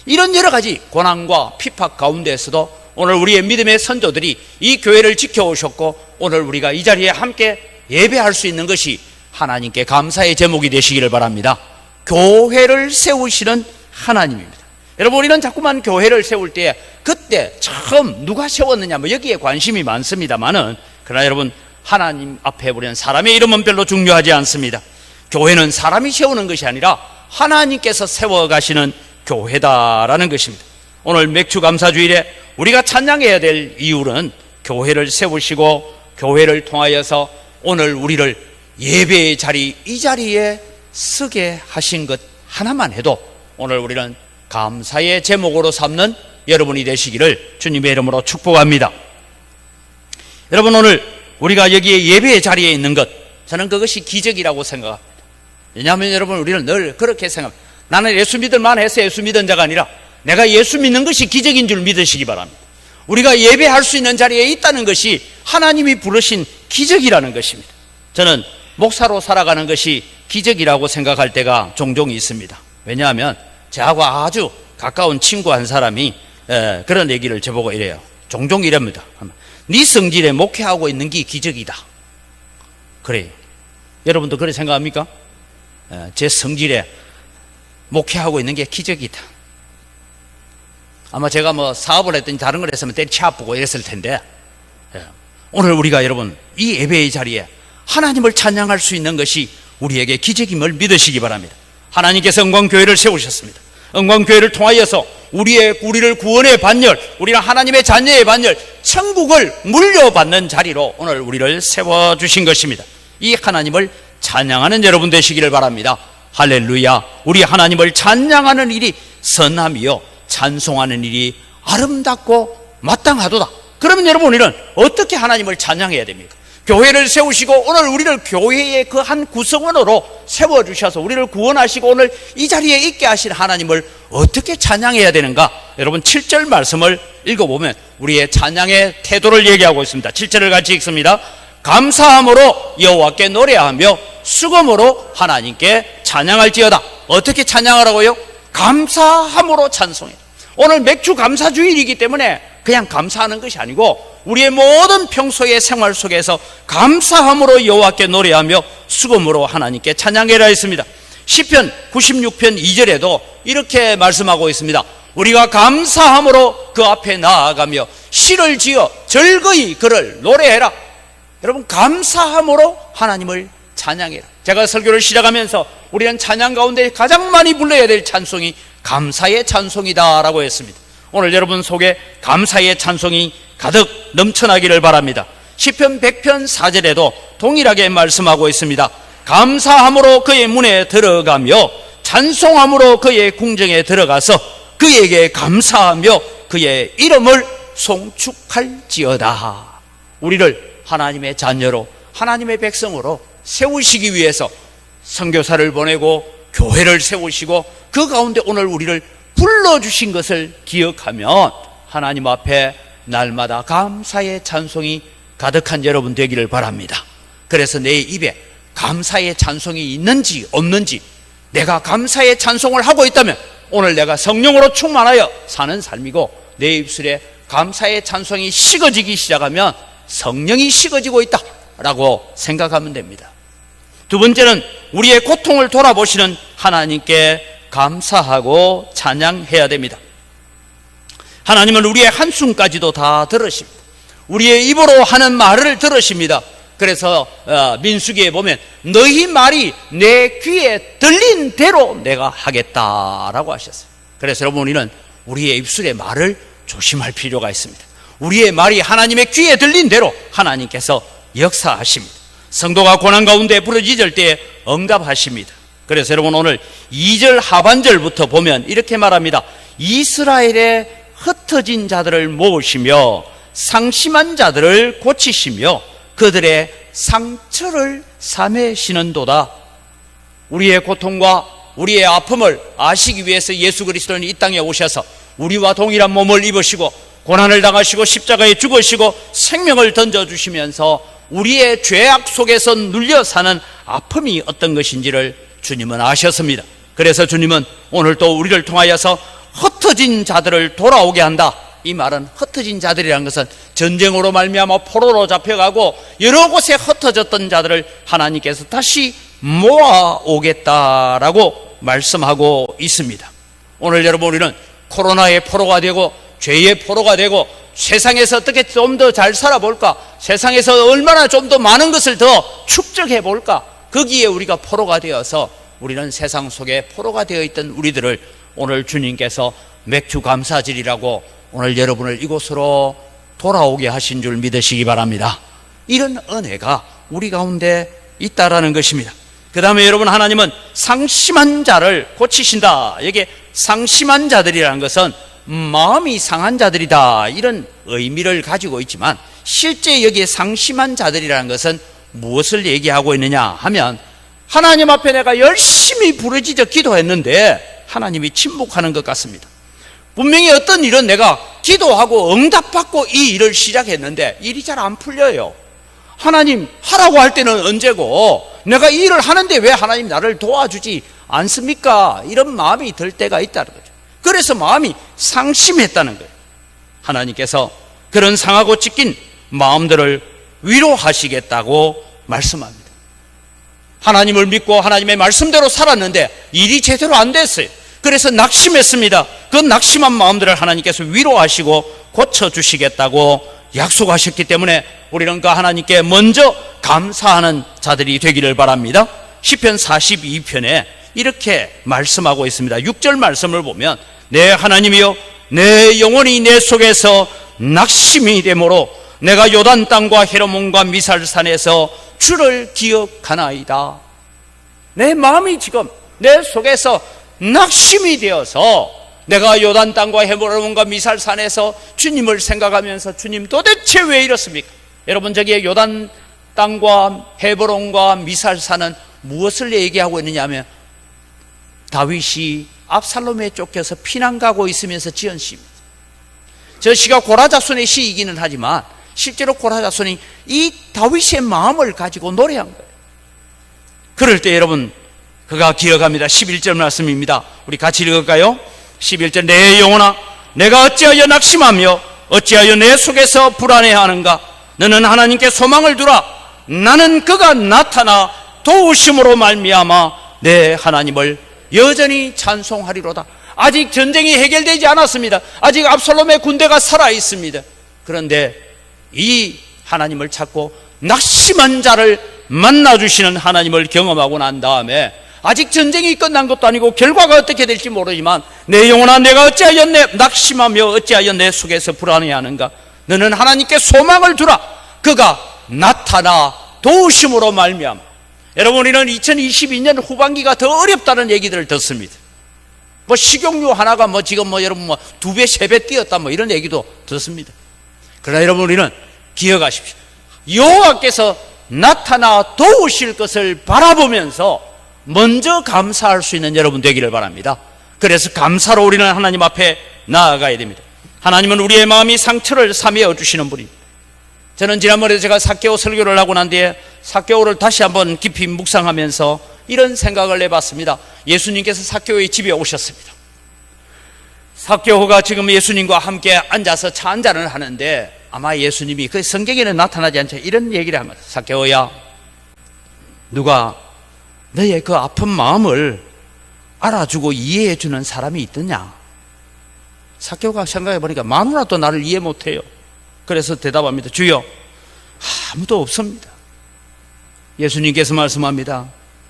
이런 여러 가지 고난과 핍박 가운데에서도 오늘 우리의 믿음의 선조들이 이 교회를 지켜오셨고 오늘 우리가 이 자리에 함께 예배할 수 있는 것이 하나님께 감사의 제목이 되시기를 바랍니다. 교회를 세우시는 하나님입니다. 여러분, 우리는 자꾸만 교회를 세울 때 그때 처음 누가 세웠느냐 여기에 관심이 많습니다만은, 그러나 여러분, 하나님 앞에 우리는 사람의 이름은 별로 중요하지 않습니다. 교회는 사람이 세우는 것이 아니라 하나님께서 세워가시는 교회다라는 것입니다. 오늘 맥주감사주일에 우리가 찬양해야 될 이유는 교회를 세우시고 교회를 통하여서 오늘 우리를 예배의 자리, 이 자리에 서게 하신 것 하나만 해도 오늘 우리는 감사의 제목으로 삼는 여러분이 되시기를 주님의 이름으로 축복합니다. 여러분, 오늘 우리가 여기에 예배의 자리에 있는 것, 저는 그것이 기적이라고 생각합니다. 왜냐하면 여러분, 우리는 늘 그렇게 생각합니다. 나는 예수 믿을만 해서 예수 믿은 자가 아니라 내가 예수 믿는 것이 기적인 줄 믿으시기 바랍니다. 우리가 예배할 수 있는 자리에 있다는 것이 하나님이 부르신 기적이라는 것입니다. 저는 목사로 살아가는 것이 기적이라고 생각할 때가 종종 있습니다. 왜냐하면 저하고 아주 가까운 친구 한 사람이 그런 얘기를 저보고 이래요. 종종 이럽니다. 네 성질에 목회하고 있는 게 기적이다. 그래요. 여러분도 그렇게 생각합니까? 제 성질에 목회하고 있는 게 기적이다. 아마 제가 사업을 했더니 다른 걸 했으면 때리치 아프고 이랬을 텐데, 오늘 우리가 여러분 이 예배의 자리에 하나님을 찬양할 수 있는 것이 우리에게 기적임을 믿으시기 바랍니다. 하나님께서 영광교회를 세우셨습니다. 영광교회를 통하여서 우리를 구원의 반열, 우리는 하나님의 자녀의 반열, 천국을 물려받는 자리로 오늘 우리를 세워주신 것입니다. 이 하나님을 찬양하는 여러분 되시기를 바랍니다. 할렐루야. 우리 하나님을 찬양하는 일이 선함이요 찬송하는 일이 아름답고 마땅하도다. 그러면 여러분, 우리는 어떻게 하나님을 찬양해야 됩니까? 교회를 세우시고 오늘 우리를 교회의 그 한 구성원으로 세워주셔서 우리를 구원하시고 오늘 이 자리에 있게 하신 하나님을 어떻게 찬양해야 되는가? 여러분, 7절 말씀을 읽어보면 우리의 찬양의 태도를 얘기하고 있습니다. 7절을 같이 읽습니다. 감사함으로 여호와께 노래하며 수금으로 하나님께 찬양할지어다. 어떻게 찬양하라고요? 감사함으로 찬송해. 오늘 맥주 감사주일이기 때문에 그냥 감사하는 것이 아니고 우리의 모든 평소의 생활 속에서 감사함으로 여호와께 노래하며 수금으로 하나님께 찬양해라 했습니다. 시편 96편 2절에도 이렇게 말씀하고 있습니다. 우리가 감사함으로 그 앞에 나아가며 시를 지어 즐거이 그를 노래해라. 여러분, 감사함으로 하나님을 찬양해라. 제가 설교를 시작하면서 우리는 찬양 가운데 가장 많이 불러야 될 찬송이 감사의 찬송이다라고 했습니다. 오늘 여러분 속에 감사의 찬송이 가득 넘쳐나기를 바랍니다. 시편 100편 4절에도 동일하게 말씀하고 있습니다. 감사함으로 그의 문에 들어가며 찬송함으로 그의 궁정에 들어가서 그에게 감사하며 그의 이름을 송축할지어다. 우리를 하나님의 자녀로 하나님의 백성으로 세우시기 위해서 선교사를 보내고 교회를 세우시고 그 가운데 오늘 우리를 불러주신 것을 기억하면 하나님 앞에 날마다 감사의 찬송이 가득한 여러분 되기를 바랍니다. 그래서 내 입에 감사의 찬송이 있는지 없는지, 내가 감사의 찬송을 하고 있다면 오늘 내가 성령으로 충만하여 사는 삶이고, 내 입술에 감사의 찬송이 식어지기 시작하면 성령이 식어지고 있다라고 생각하면 됩니다. 두 번째는 우리의 고통을 돌아보시는 하나님께 감사하고 찬양해야 됩니다. 하나님은 우리의 한숨까지도 다 들으십니다. 우리의 입으로 하는 말을 들으십니다. 그래서 민수기에 보면 너희 말이 내 귀에 들린 대로 내가 하겠다라고 하셨어요. 그래서 여러분, 우리는 우리의 입술의 말을 조심할 필요가 있습니다. 우리의 말이 하나님의 귀에 들린 대로 하나님께서 역사하십니다. 성도가 고난 가운데 부르짖을 때에 응답하십니다. 그래서 여러분, 오늘 2절 하반절부터 보면 이렇게 말합니다. 이스라엘의 흩어진 자들을 모으시며 상심한 자들을 고치시며 그들의 상처를 사매시는도다. 우리의 고통과 우리의 아픔을 아시기 위해서 예수 그리스도는 이 땅에 오셔서 우리와 동일한 몸을 입으시고 고난을 당하시고 십자가에 죽으시고 생명을 던져주시면서 우리의 죄악 속에서 눌려 사는 아픔이 어떤 것인지를 주님은 아셨습니다. 그래서 주님은 오늘 또 우리를 통하여서 흩어진 자들을 돌아오게 한다. 이 말은 흩어진 자들이라는 것은 전쟁으로 말미암아 포로로 잡혀가고 여러 곳에 흩어졌던 자들을 하나님께서 다시 모아오겠다라고 말씀하고 있습니다. 오늘 여러분, 우리는 코로나의 포로가 되고 죄의 포로가 되고 세상에서 어떻게 좀 더 잘 살아볼까, 세상에서 얼마나 좀 더 많은 것을 더 축적해 볼까, 거기에 우리가 포로가 되어서 우리는 세상 속에 포로가 되어 있던 우리들을 오늘 주님께서 맥주 감사절이라고 오늘 여러분을 이곳으로 돌아오게 하신 줄 믿으시기 바랍니다. 이런 은혜가 우리 가운데 있다라는 것입니다. 그 다음에 여러분, 하나님은 상심한 자를 고치신다. 여기에 상심한 자들이라는 것은 마음이 상한 자들이다, 이런 의미를 가지고 있지만 실제 여기에 상심한 자들이라는 것은 무엇을 얘기하고 있느냐 하면, 하나님 앞에 내가 열심히 부르짖어 기도했는데 하나님이 침묵하는 것 같습니다. 분명히 어떤 일은 내가 기도하고 응답받고 이 일을 시작했는데 일이 잘 안 풀려요. 하나님 하라고 할 때는 언제고 내가 이 일을 하는데 왜 하나님 나를 도와주지 않습니까? 이런 마음이 들 때가 있다는 거죠. 그래서 마음이 상심했다는 거예요. 하나님께서 그런 상하고 찢긴 마음들을 위로하시겠다고 말씀합니다. 하나님을 믿고 하나님의 말씀대로 살았는데 일이 제대로 안 됐어요. 그래서 낙심했습니다. 그 낙심한 마음들을 하나님께서 위로하시고 고쳐주시겠다고 약속하셨기 때문에 우리는 그 하나님께 먼저 감사하는 자들이 되기를 바랍니다. 시편 42편에 이렇게 말씀하고 있습니다. 6절 말씀을 보면, 내 하나님이여, 내 영혼이 내 속에서 낙심이 되므로 내가 요단 땅과 헤르몬과 미살산에서 주를 기억하나이다. 내 마음이 지금 내 속에서 낙심이 되어서 내가 요단 땅과 헤브론과 미살산에서 주님을 생각하면서 주님 도대체 왜 이렇습니까? 여러분, 저기에 요단 땅과 헤브론과 미살산은 무엇을 얘기하고 있느냐 하면 다윗이 압살롬에 쫓겨서 피난 가고 있으면서 지은 시입니다. 저 시가 고라자손의 시이기는 하지만 실제로 고라자손이 이 다윗의 마음을 가지고 노래한 거예요. 그럴 때 여러분, 그가 기억합니다. 11절 말씀입니다. 우리 같이 읽을까요? 11절, 내 영혼아 내가 어찌하여 낙심하며 어찌하여 내 속에서 불안해하는가? 너는 하나님께 소망을 두라. 나는 그가 나타나 도우심으로 말미암아 내 하나님을 여전히 찬송하리로다. 아직 전쟁이 해결되지 않았습니다. 아직 압살롬의 군대가 살아 있습니다. 그런데 이 하나님을 찾고 낙심한 자를 만나주시는 하나님을 경험하고 난 다음에 아직 전쟁이 끝난 것도 아니고 결과가 어떻게 될지 모르지만 내 영혼아 내가 어찌하여 낙심하며 어찌하여 내 속에서 불안해하는가? 너는 하나님께 소망을 두라. 그가 나타나 도우심으로 말미암아. 여러분, 우리는 2022년 후반기가 더 어렵다는 얘기들을 듣습니다. 뭐 식용유 하나가 지금 여러분 2배 3배 뛰었다 이런 얘기도 듣습니다. 그러나 여러분, 우리는 기억하십시오. 여호와께서 나타나 도우실 것을 바라보면서 먼저 감사할 수 있는 여러분 되기를 바랍니다. 그래서 감사로 우리는 하나님 앞에 나아가야 됩니다. 하나님은 우리의 마음이 상처를 사매어 주시는 분입니다. 저는 지난번에 제가 삭개오 설교를 하고 난 뒤에 삭개오를 다시 한번 깊이 묵상하면서 이런 생각을 해봤습니다. 예수님께서 삭개오의 집에 오셨습니다. 삭개오가 지금 예수님과 함께 앉아서 차 한잔을 하는데 아마 예수님이 그 성경에는 나타나지 않죠. 이런 얘기를 한 거예요. 삭개오야, 누가 너의 그 아픈 마음을 알아주고 이해해 주는 사람이 있더냐? 삭개오가 생각해 보니까 마누라도 나를 이해 못해요. 그래서 대답합니다. 주여, 아무도 없습니다. 예수님께서 말씀합니다.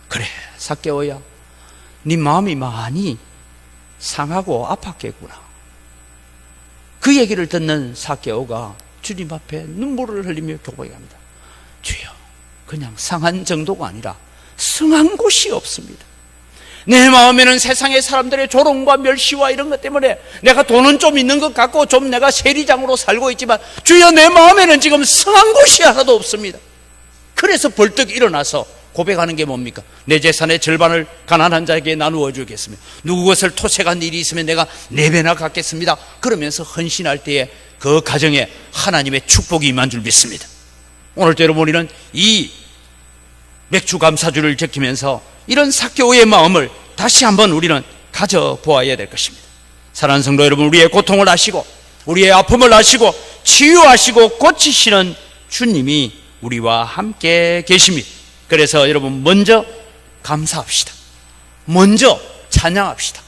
그래, 삭개오야, 네 마음이 많이 상하고 아팠겠구나. 그 얘기를 듣는 삭개오가 주님 앞에 눈물을 흘리며 고백합니다. 주여, 그냥 상한 정도가 아니라 승한 곳이 없습니다. 내 마음에는 세상의 사람들의 조롱과 멸시와 이런 것 때문에 내가 돈은 좀 있는 것 같고 좀 내가 세리장으로 살고 있지만 주여, 내 마음에는 지금 승한 곳이 하나도 없습니다. 그래서 벌떡 일어나서 고백하는 게 뭡니까? 내 재산의 절반을 가난한 자에게 나누어 주겠습니다. 누구 것을 토색한 일이 있으면 내가 4배나 갚겠습니다. 그러면서 헌신할 때에 그 가정에 하나님의 축복이 임한 줄 믿습니다. 오늘도 여러분, 우리는 이 맥주 감사주를 지키면서 이런 삭개오의 마음을 다시 한번 우리는 가져보아야 될 것입니다. 사랑하는 성도 여러분, 우리의 고통을 아시고 우리의 아픔을 아시고 치유하시고 고치시는 주님이 우리와 함께 계십니다. 그래서 여러분, 먼저 감사합시다. 먼저 찬양합시다.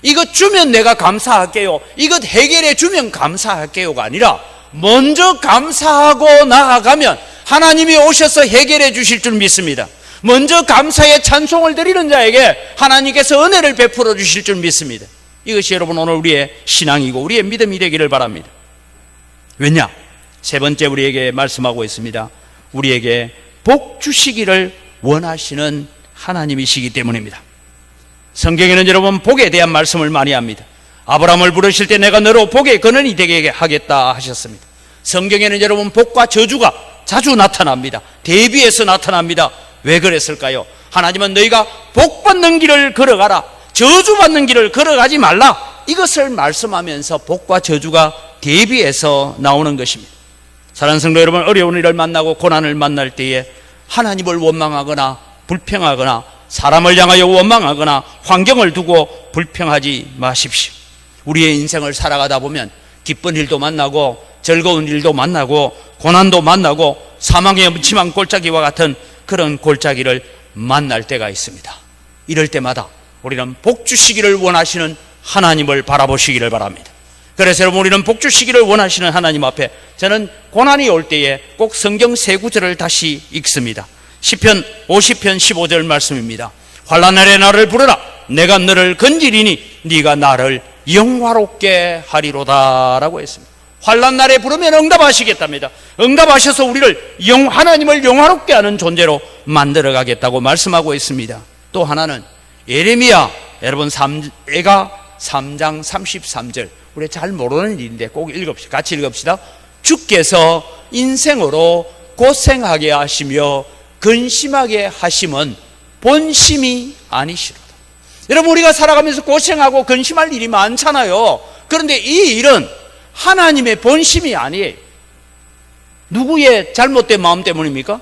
이것 주면 내가 감사할게요, 이것 해결해 주면 감사할게요가 아니라 먼저 감사하고 나아가면 하나님이 오셔서 해결해 주실 줄 믿습니다. 먼저 감사의 찬송을 드리는 자에게 하나님께서 은혜를 베풀어 주실 줄 믿습니다. 이것이 여러분 오늘 우리의 신앙이고 우리의 믿음이 되기를 바랍니다. 왜냐? 세 번째 우리에게 말씀하고 있습니다. 우리에게 복 주시기를 원하시는 하나님이시기 때문입니다. 성경에는 여러분 복에 대한 말씀을 많이 합니다. 아브라함을 부르실 때 내가 너로 복의 근원이 되게 하겠다 하셨습니다. 성경에는 여러분 복과 저주가 자주 나타납니다. 대비해서 나타납니다. 왜 그랬을까요? 하나님은 너희가 복 받는 길을 걸어가라, 저주 받는 길을 걸어가지 말라, 이것을 말씀하면서 복과 저주가 대비해서 나오는 것입니다. 사랑하는 성도 여러분, 어려운 일을 만나고 고난을 만날 때에 하나님을 원망하거나 불평하거나 사람을 향하여 원망하거나 환경을 두고 불평하지 마십시오. 우리의 인생을 살아가다 보면 기쁜 일도 만나고 즐거운 일도 만나고 고난도 만나고 사망의 음침한 골짜기와 같은 그런 골짜기를 만날 때가 있습니다. 이럴 때마다 우리는 복 주시기를 원하시는 하나님을 바라보시기를 바랍니다. 그래서 여러분, 우리는 복 주시기를 원하시는 하나님 앞에 저는 고난이 올 때에 꼭 성경 세 구절을 다시 읽습니다. 시편 50편 15절 말씀입니다. 환난 날에 나를 부르라, 내가 너를 건지리니 네가 나를 영화롭게 하리로다 라고 했습니다. 환난 날에 부르면 응답하시겠답니다. 응답하셔서 우리를 하나님을 영화롭게 하는 존재로 만들어 가겠다고 말씀하고 있습니다. 또 하나는 예레미야, 여러분 애가 3장 33절, 우리 잘 모르는 일인데 꼭 읽읍시다. 같이 읽읍시다. 주께서 인생으로 고생하게 하시며 근심하게 하심은 본심이 아니시로다. 여러분, 우리가 살아가면서 고생하고 근심할 일이 많잖아요. 그런데 이 일은 하나님의 본심이 아니에요. 누구의 잘못된 마음 때문입니까?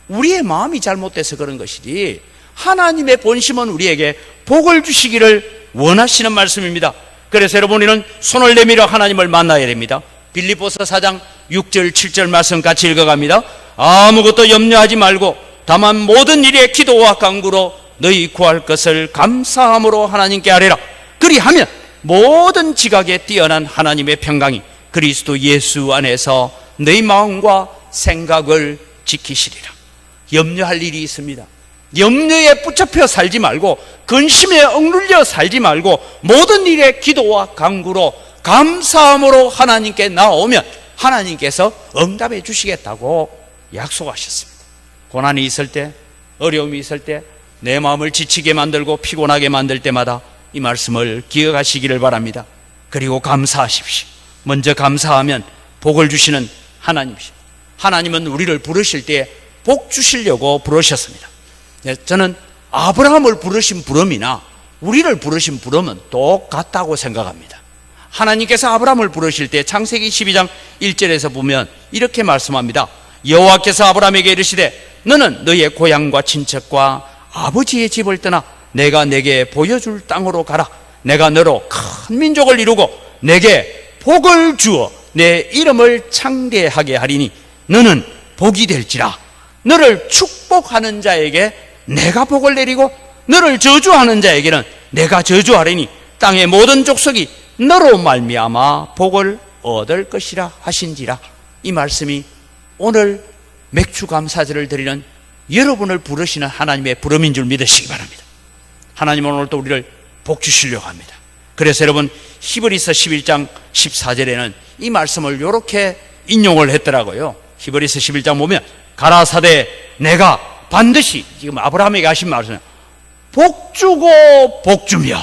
우리의 마음이 잘못돼서 그런 것이지, 하나님의 본심은 우리에게 복을 주시기를 원하시는 말씀입니다. 그래서 여러분, 우리는 손을 내밀어 하나님을 만나야 됩니다. 빌립보서 4장 6절 7절 말씀 같이 읽어갑니다. 아무것도 염려하지 말고 다만 모든 일에 기도와 간구로 너희 구할 것을 감사함으로 하나님께 아뢰라. 그리하면 모든 지각에 뛰어난 하나님의 평강이 그리스도 예수 안에서 너희 마음과 생각을 지키시리라. 염려할 일이 있습니다. 염려에 붙잡혀 살지 말고, 근심에 억눌려 살지 말고, 모든 일에 기도와 간구로 감사함으로 하나님께 나오면 하나님께서 응답해 주시겠다고 약속하셨습니다. 고난이 있을 때, 어려움이 있을 때, 내 마음을 지치게 만들고 피곤하게 만들 때마다 이 말씀을 기억하시기를 바랍니다. 그리고 감사하십시오. 먼저 감사하면 복을 주시는 하나님이십니다. 하나님은 우리를 부르실 때 복 주시려고 부르셨습니다. 저는 아브라함을 부르신 부름이나 우리를 부르신 부름은 똑같다고 생각합니다. 하나님께서 아브라함을 부르실 때 창세기 12장 1절에서 보면 이렇게 말씀합니다. 여호와께서 아브라함에게 이르시되 너는 너의 고향과 친척과 아버지의 집을 떠나 내가 내게 보여줄 땅으로 가라. 내가 너로 큰 민족을 이루고 내게 복을 주어 내 이름을 창대하게 하리니 너는 복이 될지라. 너를 축복하는 자에게 내가 복을 내리고 너를 저주하는 자에게는 내가 저주하리니 땅의 모든 족속이 너로 말미암아 복을 얻을 것이라 하신지라. 이 말씀이 오늘 맥주 감사절을 드리는 여러분을 부르시는 하나님의 부름인 줄 믿으시기 바랍니다. 하나님은 오늘 또 우리를 복 주시려고 합니다. 그래서 여러분, 히브리서 11장 14절에는 이 말씀을 이렇게 인용을 했더라고요. 히브리서 11장 보면 가라사대 내가 반드시, 지금 아브라함에게 하신 말씀은 복 주고 복 주며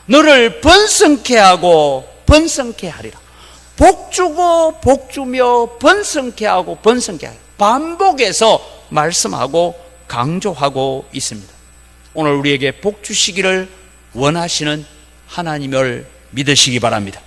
너를 번성케 하고 번성케 하리라. 복 주고 복 주며 번성케 하고 번성케 하리라. 반복해서 말씀하고 강조하고 있습니다. 오늘 우리에게 복 주시기를 원하시는 하나님을 믿으시기 바랍니다.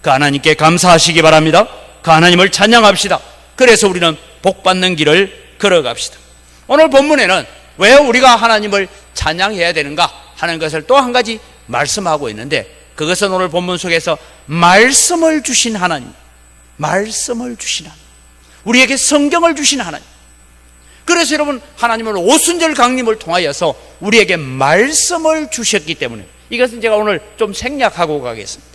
그 하나님께 감사하시기 바랍니다. 그 하나님을 찬양합시다. 그래서 우리는 복 받는 길을 걸어갑시다. 오늘 본문에는 왜 우리가 하나님을 찬양해야 되는가 하는 것을 또 한 가지 말씀하고 있는데, 그것은 오늘 본문 속에서 말씀을 주신 하나님, 말씀을 주신 하나님, 우리에게 성경을 주신 하나님. 그래서 여러분, 하나님은 오순절 강림을 통하여서 우리에게 말씀을 주셨기 때문에, 이것은 제가 오늘 좀 생략하고 가겠습니다.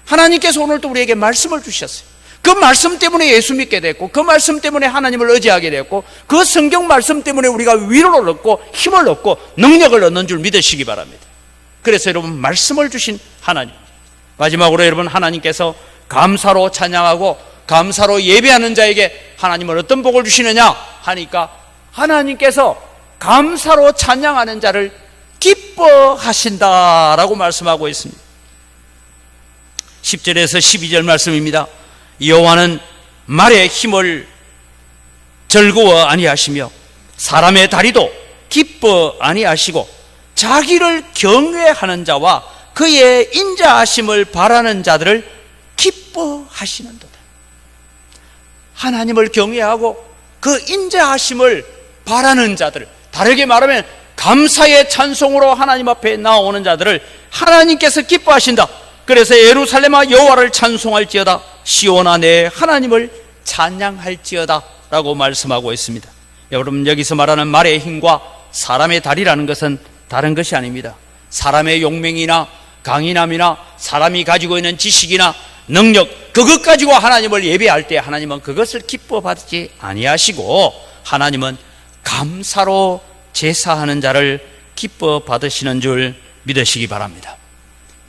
하나님께서 오늘 또 우리에게 말씀을 주셨어요. 그 말씀 때문에 예수 믿게 됐고, 그 말씀 때문에 하나님을 의지하게 됐고, 그 성경 말씀 때문에 우리가 위로를 얻고 힘을 얻고 능력을 얻는 줄 믿으시기 바랍니다. 그래서 여러분, 말씀을 주신 하나님, 마지막으로 여러분, 하나님께서 감사로 찬양하고 감사로 예배하는 자에게 하나님은 어떤 복을 주시느냐 하니까, 하나님께서 감사로 찬양하는 자를 기뻐하신다라고 말씀하고 있습니다. 10절에서 12절 말씀입니다. 여호와는 말의 힘을 즐거워 아니하시며 사람의 다리도 기뻐 아니하시고 자기를 경외하는 자와 그의 인자하심을 바라는 자들을 기뻐하시는도다. 하나님을 경외하고 그 인자하심을 바라는 자들, 다르게 말하면 감사의 찬송으로 하나님 앞에 나오는 자들을 하나님께서 기뻐하신다. 그래서 예루살렘아 여호와를 찬송할지어다, 시온아 내 하나님을 찬양할지어다 라고 말씀하고 있습니다. 여러분, 여기서 말하는 말의 힘과 사람의 다리라는 것은 다른 것이 아닙니다. 사람의 용맹이나 강인함이나 사람이 가지고 있는 지식이나 능력, 그것 가지고 하나님을 예배할 때 하나님은 그것을 기뻐받지 아니하시고, 하나님은 감사로 제사하는 자를 기뻐받으시는 줄 믿으시기 바랍니다.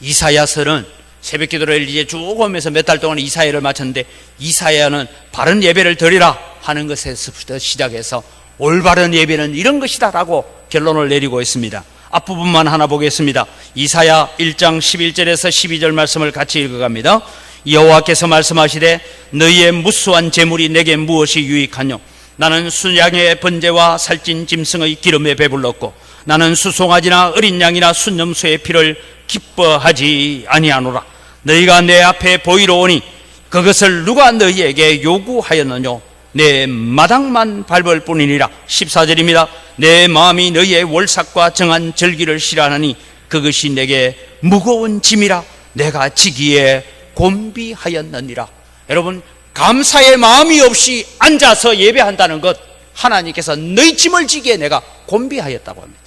이사야서는 새벽 기도를 이제 쭉 오면서 몇 달 동안 이사야를 마쳤는데, 이사야는 바른 예배를 드리라 하는 것에서부터 시작해서 올바른 예배는 이런 것이다 라고 결론을 내리고 있습니다. 앞부분만 하나 보겠습니다. 이사야 1장 11절에서 12절 말씀을 같이 읽어갑니다. 여호와께서 말씀하시되 너희의 무수한 재물이 내게 무엇이 유익하뇨? 나는 순양의 번제와 살찐 짐승의 기름에 배불렀고 나는 수송아지나 어린 양이나 순염소의 피를 기뻐하지 아니하노라. 너희가 내 앞에 보이러 오니 그것을 누가 너희에게 요구하였느뇨? 내 마당만 밟을 뿐이니라. 14절입니다. 내 마음이 너희의 월삭과 정한 절기를 싫어하니 그것이 내게 무거운 짐이라 내가 지기에 곤비하였느니라. 여러분, 감사의 마음이 없이 앉아서 예배한다는 것, 하나님께서 너희 짐을 지기에 내가 곤비하였다고 합니다.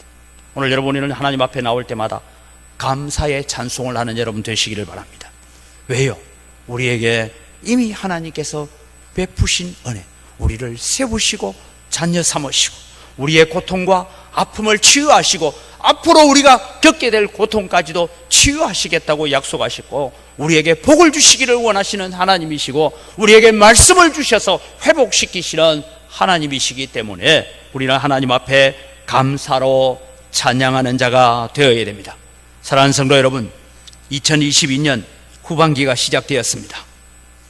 오늘 여러분은 하나님 앞에 나올 때마다 감사의 찬송을 하는 여러분 되시기를 바랍니다. 왜요? 우리에게 이미 하나님께서 베푸신 은혜, 우리를 세우시고 자녀 삼으시고 우리의 고통과 아픔을 치유하시고 앞으로 우리가 겪게 될 고통까지도 치유하시겠다고 약속하시고 우리에게 복을 주시기를 원하시는 하나님이시고 우리에게 말씀을 주셔서 회복시키시는 하나님이시기 때문에 우리는 하나님 앞에 감사로 찬양하는 자가 되어야 됩니다. 사랑하는 성도 여러분, 2022년 후반기가 시작되었습니다.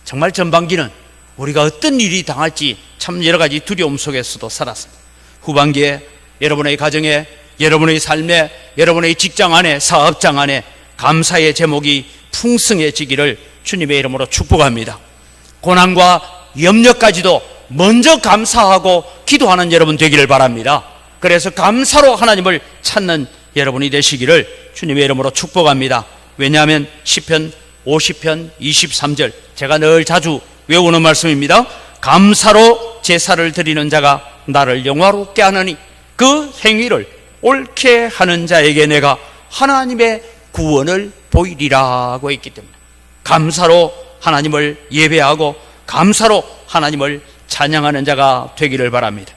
정말 전반기는 우리가 어떤 일이 당할지 참 여러 가지 두려움 속에서도 살았습니다. 후반기에 여러분의 가정에, 여러분의 삶에, 여러분의 직장 안에, 사업장 안에 감사의 제목이 풍성해지기를 주님의 이름으로 축복합니다. 고난과 염려까지도 먼저 감사하고 기도하는 여러분 되기를 바랍니다. 그래서 감사로 하나님을 찾는 여러분이 되시기를 주님의 이름으로 축복합니다. 왜냐하면 시편 50편 23절 제가 늘 자주 외우는 말씀입니다. 감사로 제사를 드리는 자가 나를 영화롭게 하느니 그 행위를 옳게 하는 자에게 내가 하나님의 구원을 보이리라고 했기 때문에 감사로 하나님을 예배하고 감사로 하나님을 찬양하는 자가 되기를 바랍니다.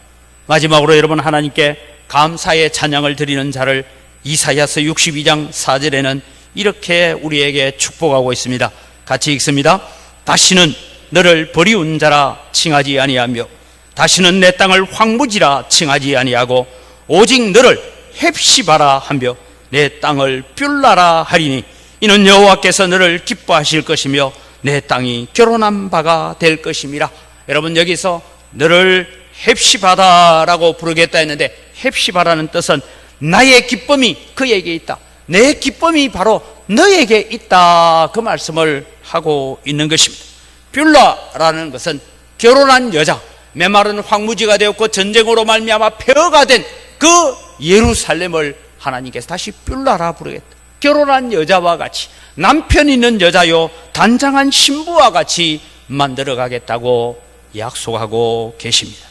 마지막으로 여러분, 하나님께 감사의 찬양을 드리는 자를 이사야서 62장 4절에는 이렇게 우리에게 축복하고 있습니다. 같이 읽습니다. 다시는 너를 버리운 자라 칭하지 아니하며 다시는 내 땅을 황무지라 칭하지 아니하고 오직 너를 헵시바라 하며 내 땅을 뷸라라 하리니 이는 여호와께서 너를 기뻐하실 것이며 내 땅이 결혼한 바가 될 것임이라. 여러분, 여기서 너를 헵시바다라고 부르겠다 했는데 헵시바라는 뜻은 나의 기쁨이 그에게 있다, 내 기쁨이 바로 너에게 있다, 그 말씀을 하고 있는 것입니다. 뷸라라는 것은 결혼한 여자, 메마른 황무지가 되었고 전쟁으로 말미암아 폐허가 된 그 예루살렘을 하나님께서 다시 뷸라라 부르겠다. 결혼한 여자와 같이, 남편 있는 여자요 단장한 신부와 같이 만들어 가겠다고 약속하고 계십니다.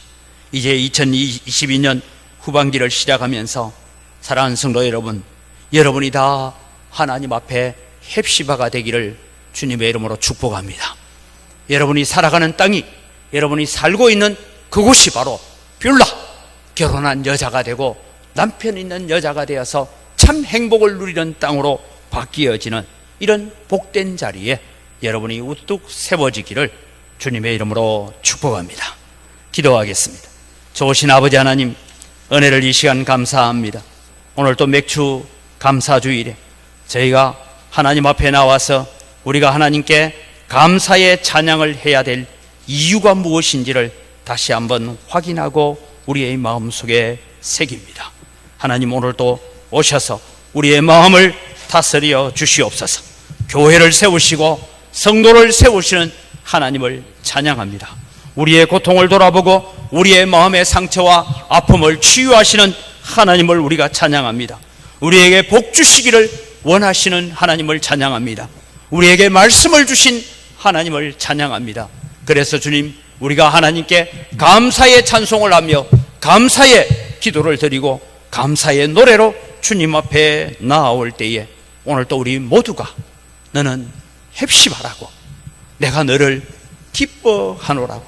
이제 2022년 후반기를 시작하면서 사랑하는 성도 여러분, 여러분이 다 하나님 앞에 헵시바가 되기를 주님의 이름으로 축복합니다. 여러분이 살아가는 땅이, 여러분이 살고 있는 그곳이 바로 뷸라, 결혼한 여자가 되고 남편 있는 여자가 되어서 참 행복을 누리는 땅으로 바뀌어지는 이런 복된 자리에 여러분이 우뚝 세워지기를 주님의 이름으로 축복합니다. 기도하겠습니다. 좋으신 아버지 하나님, 은혜를 이 시간 감사합니다. 오늘 또 맥주 감사주일에 저희가 하나님 앞에 나와서 우리가 하나님께 감사의 찬양을 해야 될 이유가 무엇인지를 다시 한번 확인하고 우리의 마음속에 새깁니다. 하나님, 오늘도 오셔서 우리의 마음을 다스려 주시옵소서. 교회를 세우시고 성도를 세우시는 하나님을 찬양합니다. 우리의 고통을 돌아보고 우리의 마음의 상처와 아픔을 치유하시는 하나님을 우리가 찬양합니다. 우리에게 복 주시기를 원하시는 하나님을 찬양합니다. 우리에게 말씀을 주신 하나님을 찬양합니다. 그래서 주님, 우리가 하나님께 감사의 찬송을 하며 감사의 기도를 드리고 감사의 노래로 주님 앞에 나아올 때에 오늘 또 우리 모두가 너는 헵시바라고, 내가 너를 기뻐하노라고,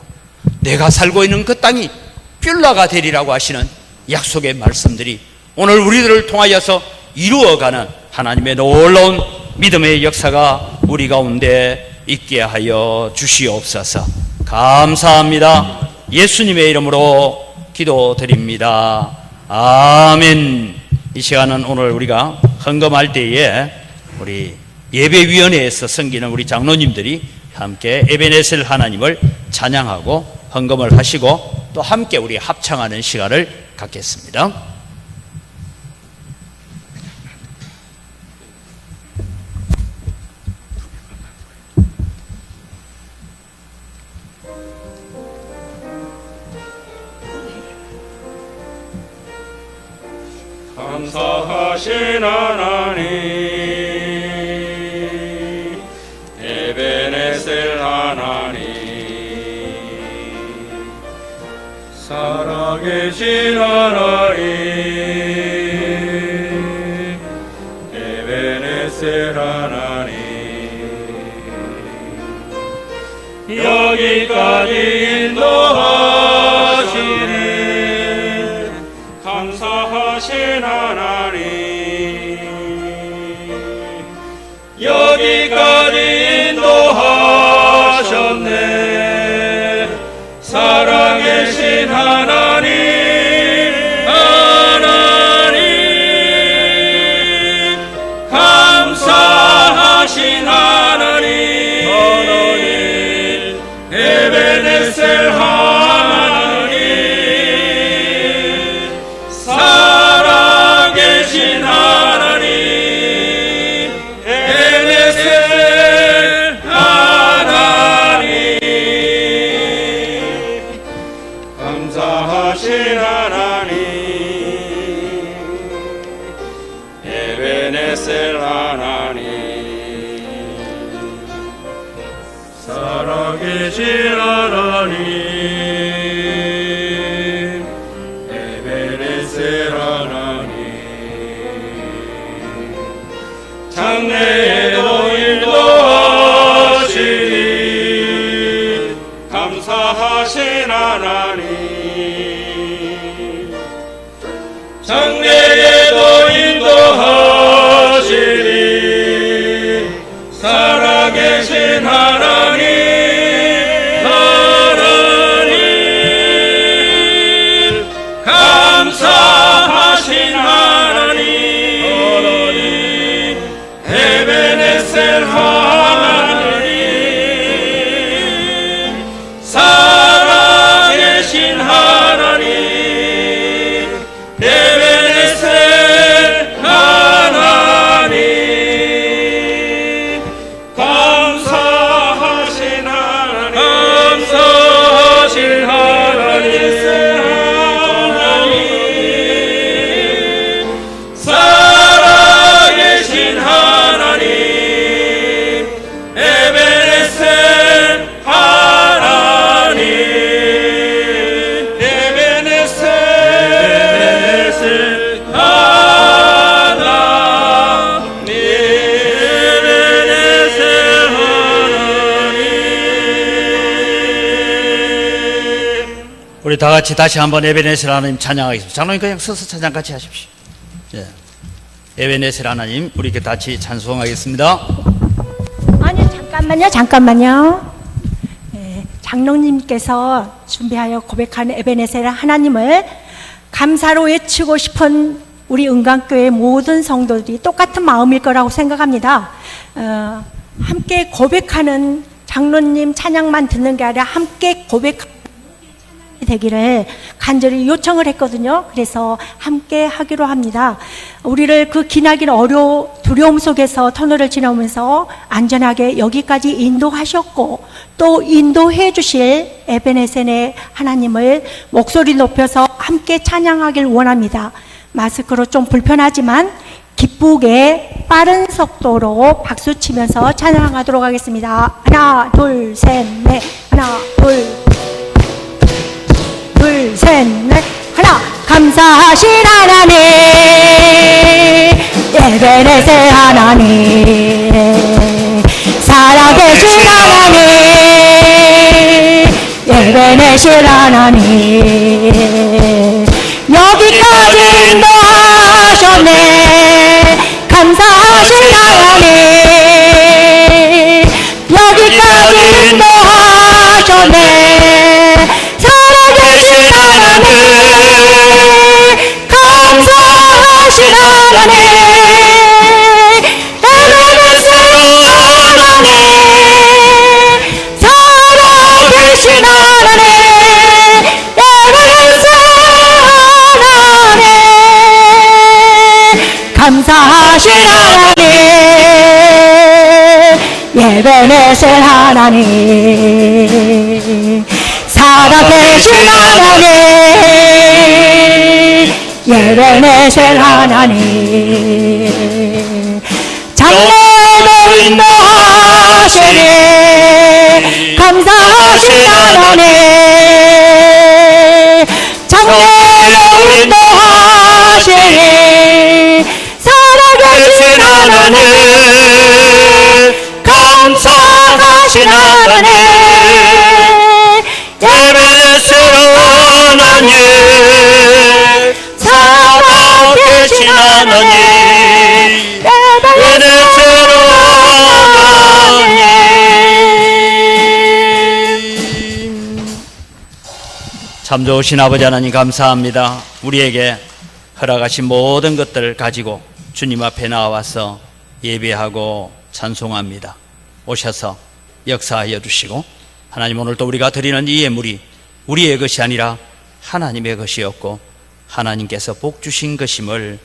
내가 살고 있는 그 땅이 뷸라가 되리라고 하시는 약속의 말씀들이 오늘 우리들을 통하여서 이루어가는 하나님의 놀라운 믿음의 역사가 우리 가운데 있게 하여 주시옵소서. 감사합니다. 예수님의 이름으로 기도드립니다. 아멘. 이 시간은 오늘 우리가 헌금할 때에 우리 예배위원회에서 섬기는 우리 장로님들이 함께 에베네셀 하나님을 찬양하고 헌금을 하시고 또 함께 우리 합창하는 시간을 갖겠습니다. 감사하신 하나님 에베네셀 하나님 살아계신 하나님 에베네셀 하나님 여기까지 인도하시니 감사하신 하나님 여기까지 인도하셨네 살아계신 하나님 하나님 감사하신 하나님 에베네셀 하나님 살아계신 하나님 에베네셀 하나님 감사하신 하나님 에베네셀 하나님 살아계신 하나님 에베네셀 하나님 장래에도 인도하시니 감사하신 하나님 장래에도 인도하시니 살아계신 하나님 하나님 감사하신 하나님 에베네셀 하나님 살아계신 하나님 에베네셀 하나님 감사하신 하나님 감사하신 하나님 살아계신 하나님 에베네셀 하나님 에베네셀 하나님 에베네셀 하나님 우리 다 같이 다시 한번 에베네셀 하나님 찬양하겠습니다. 장로님 그냥 서서 찬양 같이 하십시오. 예. 에베네셀 하나님 우리 이렇게 같이 찬송하겠습니다. 아니요, 잠깐만요. 장로님께서 준비하여 고백하는 에베네셀 하나님을 감사로 외치고 싶은 우리 은강교회 모든 성도들이 똑같은 마음일 거라고 생각합니다. 함께 고백하는 장로님 찬양만 듣는 게 아니라 함께 고백하는 되기를 간절히 요청을 했거든요. 그래서 함께 하기로 합니다. 우리를 그 기나긴 두려움 속에서 터널을 지나오면서 안전하게 여기까지 인도하셨고 또 인도해 주실 에베네셀의 하나님을 목소리 높여서 함께 찬양하길 원합니다. 마스크로 좀 불편하지만 기쁘게 빠른 속도로 박수 치면서 찬양하도록 하겠습니다. 하나, 둘, 셋, 넷. 하나, 둘, 셋, 넷. 하나. 감사하신 하나님 에베네셀 하나님 살아계신 하나님 에베네셀 하나님 여기까지 인도하셨네 감사하신 하나님 여기까지 인도하셨네 살아계신 하나님 에베네셀 하나님 살아계신 하나님 에베네셀 하나님 장래도 인도하시니 감사하신 하나님 장래도 인도하시니 살아계신 하나님 감사하신 하나님 에베네셀 하나님 살아계신 하나님 에베네셀 하나님 참 좋으신 아버지 하나님 감사합니다. 우리에게 허락하신 모든 것들을 가지고 주님 앞에 나와서 예배하고 찬송합니다. 오셔서 역사하여 주시고 하나님 오늘 또 우리가 드리는 이 예물이 우리의 것이 아니라 하나님의 것이었고 하나님께서 복 주신 것임을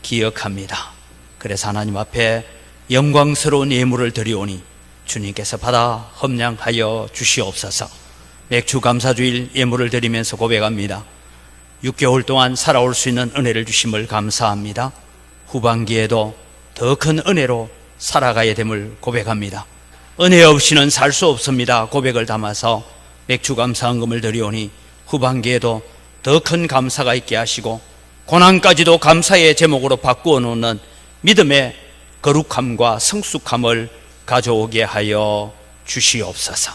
기억합니다. 그래서 하나님 앞에 영광스러운 예물을 드리오니 주님께서 받아 험량하여 주시옵소서. 맥주 감사주일 예물을 드리면서 고백합니다. 6개월 동안 살아올 수 있는 은혜를 주심을 감사합니다. 후반기에도 더 큰 은혜로 살아가야 됨을 고백합니다. 은혜 없이는 살 수 없습니다. 고백을 담아서 맥주 감사헌금을 드리오니 후반기에도 더 큰 감사가 있게 하시고 고난까지도 감사의 제목으로 바꾸어 놓는 믿음의 거룩함과 성숙함을 가져오게 하여 주시옵소서.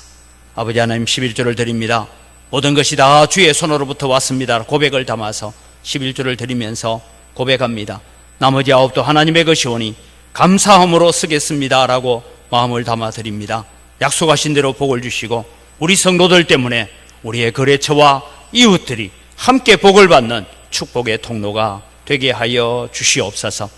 아버지 하나님 11조를 드립니다. 모든 것이 다 주의 손으로부터 왔습니다. 고백을 담아서 11조를 드리면서 고백합니다. 나머지 9도 하나님의 것이오니 감사함으로 쓰겠습니다 라고 마음을 담아 드립니다. 약속하신 대로 복을 주시고 우리 성도들 때문에 우리의 거래처와 이웃들이 함께 복을 받는 축복의 통로가 되게 하여 주시옵소서.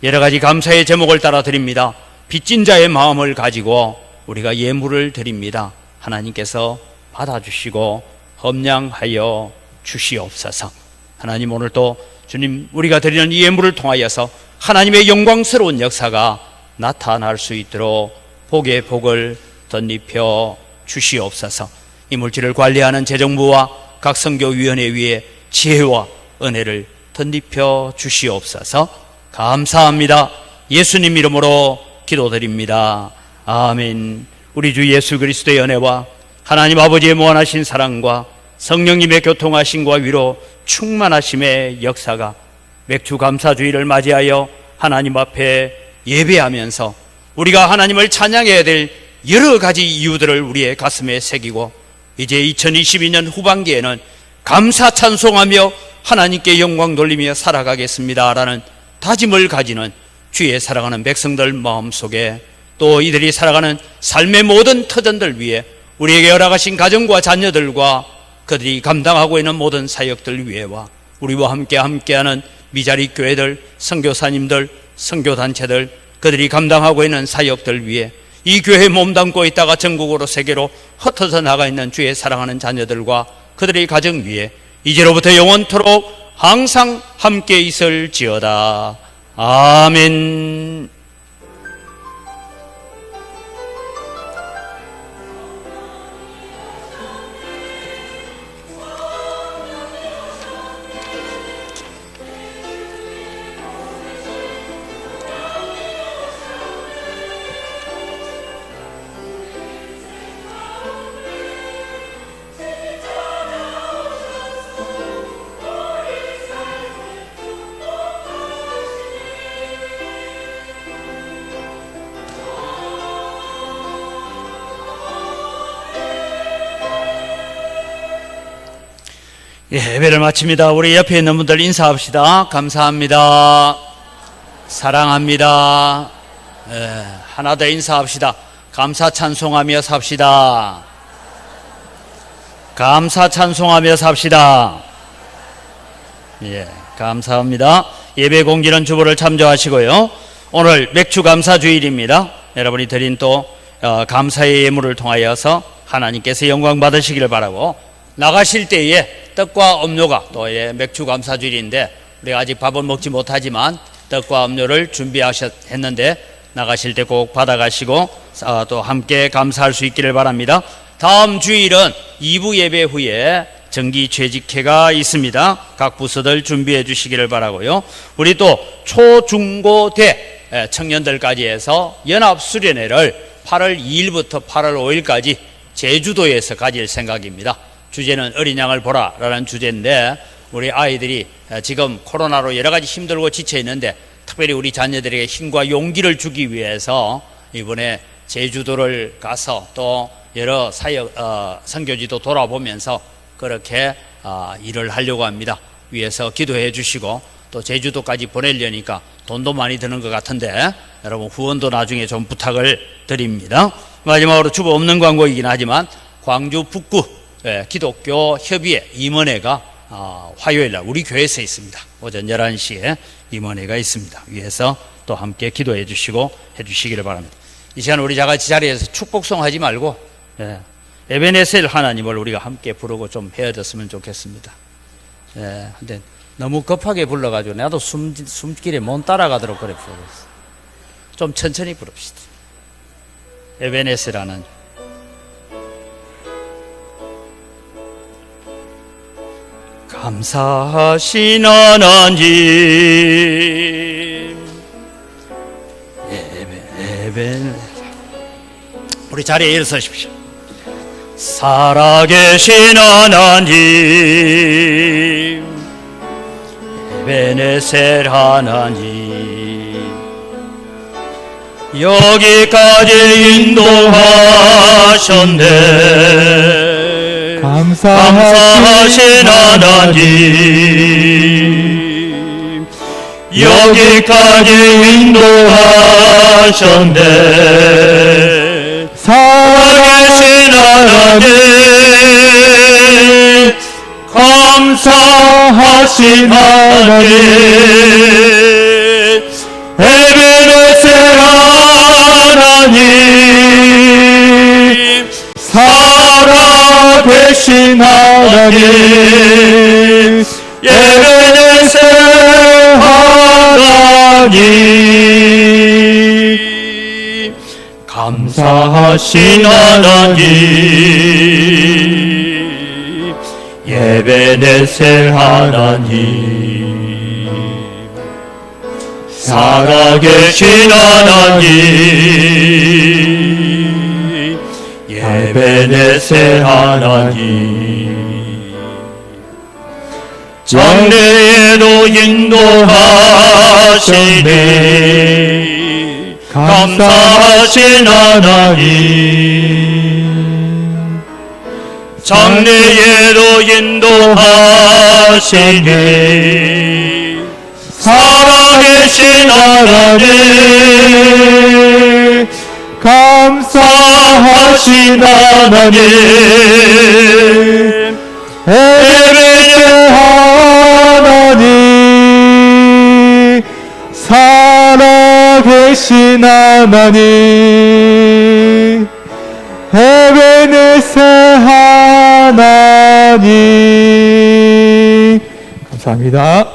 여러 가지 감사의 제목을 따라 드립니다. 빚진 자의 마음을 가지고 우리가 예물을 드립니다. 하나님께서 받아주시고 험량하여 주시옵소서. 하나님 오늘 또 주님 우리가 드리는 이 예물을 통하여서 하나님의 영광스러운 역사가 나타날 수 있도록 복의 복을 덧입혀 주시옵소서. 이 물질을 관리하는 재정부와 각 선교위원회 위에 지혜와 은혜를 덧입혀 주시옵소서. 감사합니다. 예수님 이름으로 기도드립니다. 아멘. 우리 주 예수 그리스도의 은혜와 하나님 아버지의 무한하신 사랑과 성령님의 교통하심과 위로 충만하심의 역사가 맥주 감사주의를 맞이하여 하나님 앞에 예배하면서 우리가 하나님을 찬양해야 될 여러 가지 이유들을 우리의 가슴에 새기고 이제 2022년 후반기에는 감사 찬송하며 하나님께 영광 돌리며 살아가겠습니다 라는 다짐을 가지는 주의 사랑하는 백성들 마음속에 또 이들이 살아가는 삶의 모든 터전들 위에 우리에게 허락하신 가정과 자녀들과 그들이 감당하고 있는 모든 사역들 위에와 우리와 함께하는 미자리 교회들, 선교사님들, 선교단체들 그들이 감당하고 있는 사역들 위에 이 교회에 몸담고 있다가 전국으로 세계로 흩어져 나가 있는 주의 사랑하는 자녀들과 그들의 가정 위에 이제로부터 영원토록 항상 함께 있을지어다. 아멘. 예배를 마칩니다. 우리 옆에 있는 분들 인사합시다. 감사합니다. 사랑합니다. 하나 더 인사합시다. 감사 찬송하며 삽시다. 감사 찬송하며 삽시다. 예, 감사합니다. 예배 공지는 주보를 참조하시고요. 오늘 맥주 감사 주일입니다. 여러분이 드린 또 감사의 예물을 통하여서 하나님께서 영광 받으시기를 바라고 나가실 때에 떡과 음료가 또 맥주 감사주일인데 우리가 아직 밥은 먹지 못하지만 떡과 음료를 준비했는데 나가실 때 꼭 받아가시고 또 함께 감사할 수 있기를 바랍니다. 다음 주일은 2부 예배 후에 정기 퇴직회가 있습니다. 각 부서들 준비해 주시기를 바라고요. 우리 또 초, 중, 고, 대 청년들까지 해서 연합수련회를 8월 2일부터 8월 5일까지 제주도에서 가질 생각입니다. 주제는 어린 양을 보라라는 주제인데, 우리 아이들이 지금 코로나로 여러 가지 힘들고 지쳐 있는데 특별히 우리 자녀들에게 힘과 용기를 주기 위해서 이번에 제주도를 가서 또 여러 사역 선교지도 돌아보면서 그렇게 일을 하려고 합니다. 위해서 기도해 주시고, 또 제주도까지 보내려니까 돈도 많이 드는 것 같은데 여러분 후원도 나중에 좀 부탁을 드립니다. 마지막으로 주보 없는 광고이긴 하지만 광주 북구 기독교 협의회 임원회가 화요일날 우리 교회에서 있습니다. 오전 11시에 임원회가 있습니다. 위해서 또 함께 기도해 주시고 해 주시기를 바랍니다. 이 시간 우리 자같이 자리에서 축복송 하지 말고 에베네셀 하나님을 우리가 함께 부르고 좀 헤어졌으면 좋겠습니다. 근데 너무 급하게 불러가지고 나도 숨길에 못 따라가도록 그래 부르겠어. 좀 천천히 부릅시다. 에베네셀 하나님. 감사하신 하나님, 우리 자리에 일어서십시오. 살아계신 하나님, 에베네셀 하나님, 여기까지 인도하셨네. 감사하신 하나님, 여기까지 인도하셨네. 살아계신 하나님, 감사하신 하나님, 에베네셀 하나님, 살아계신 하나님, 에베네셀 하나님, 감사하신 하나님, 에베네셀 하나님, 살아계신 하나님, 에베네셀 하나님, 장래에도 인도하시니 감사하신 하나님, 장래에도 인도하시니 살아계신 하나님, 감사하신 하나님, 에베네셀 하나님, 살아계신 하나님, 에베네셀 하나님. 감사합니다.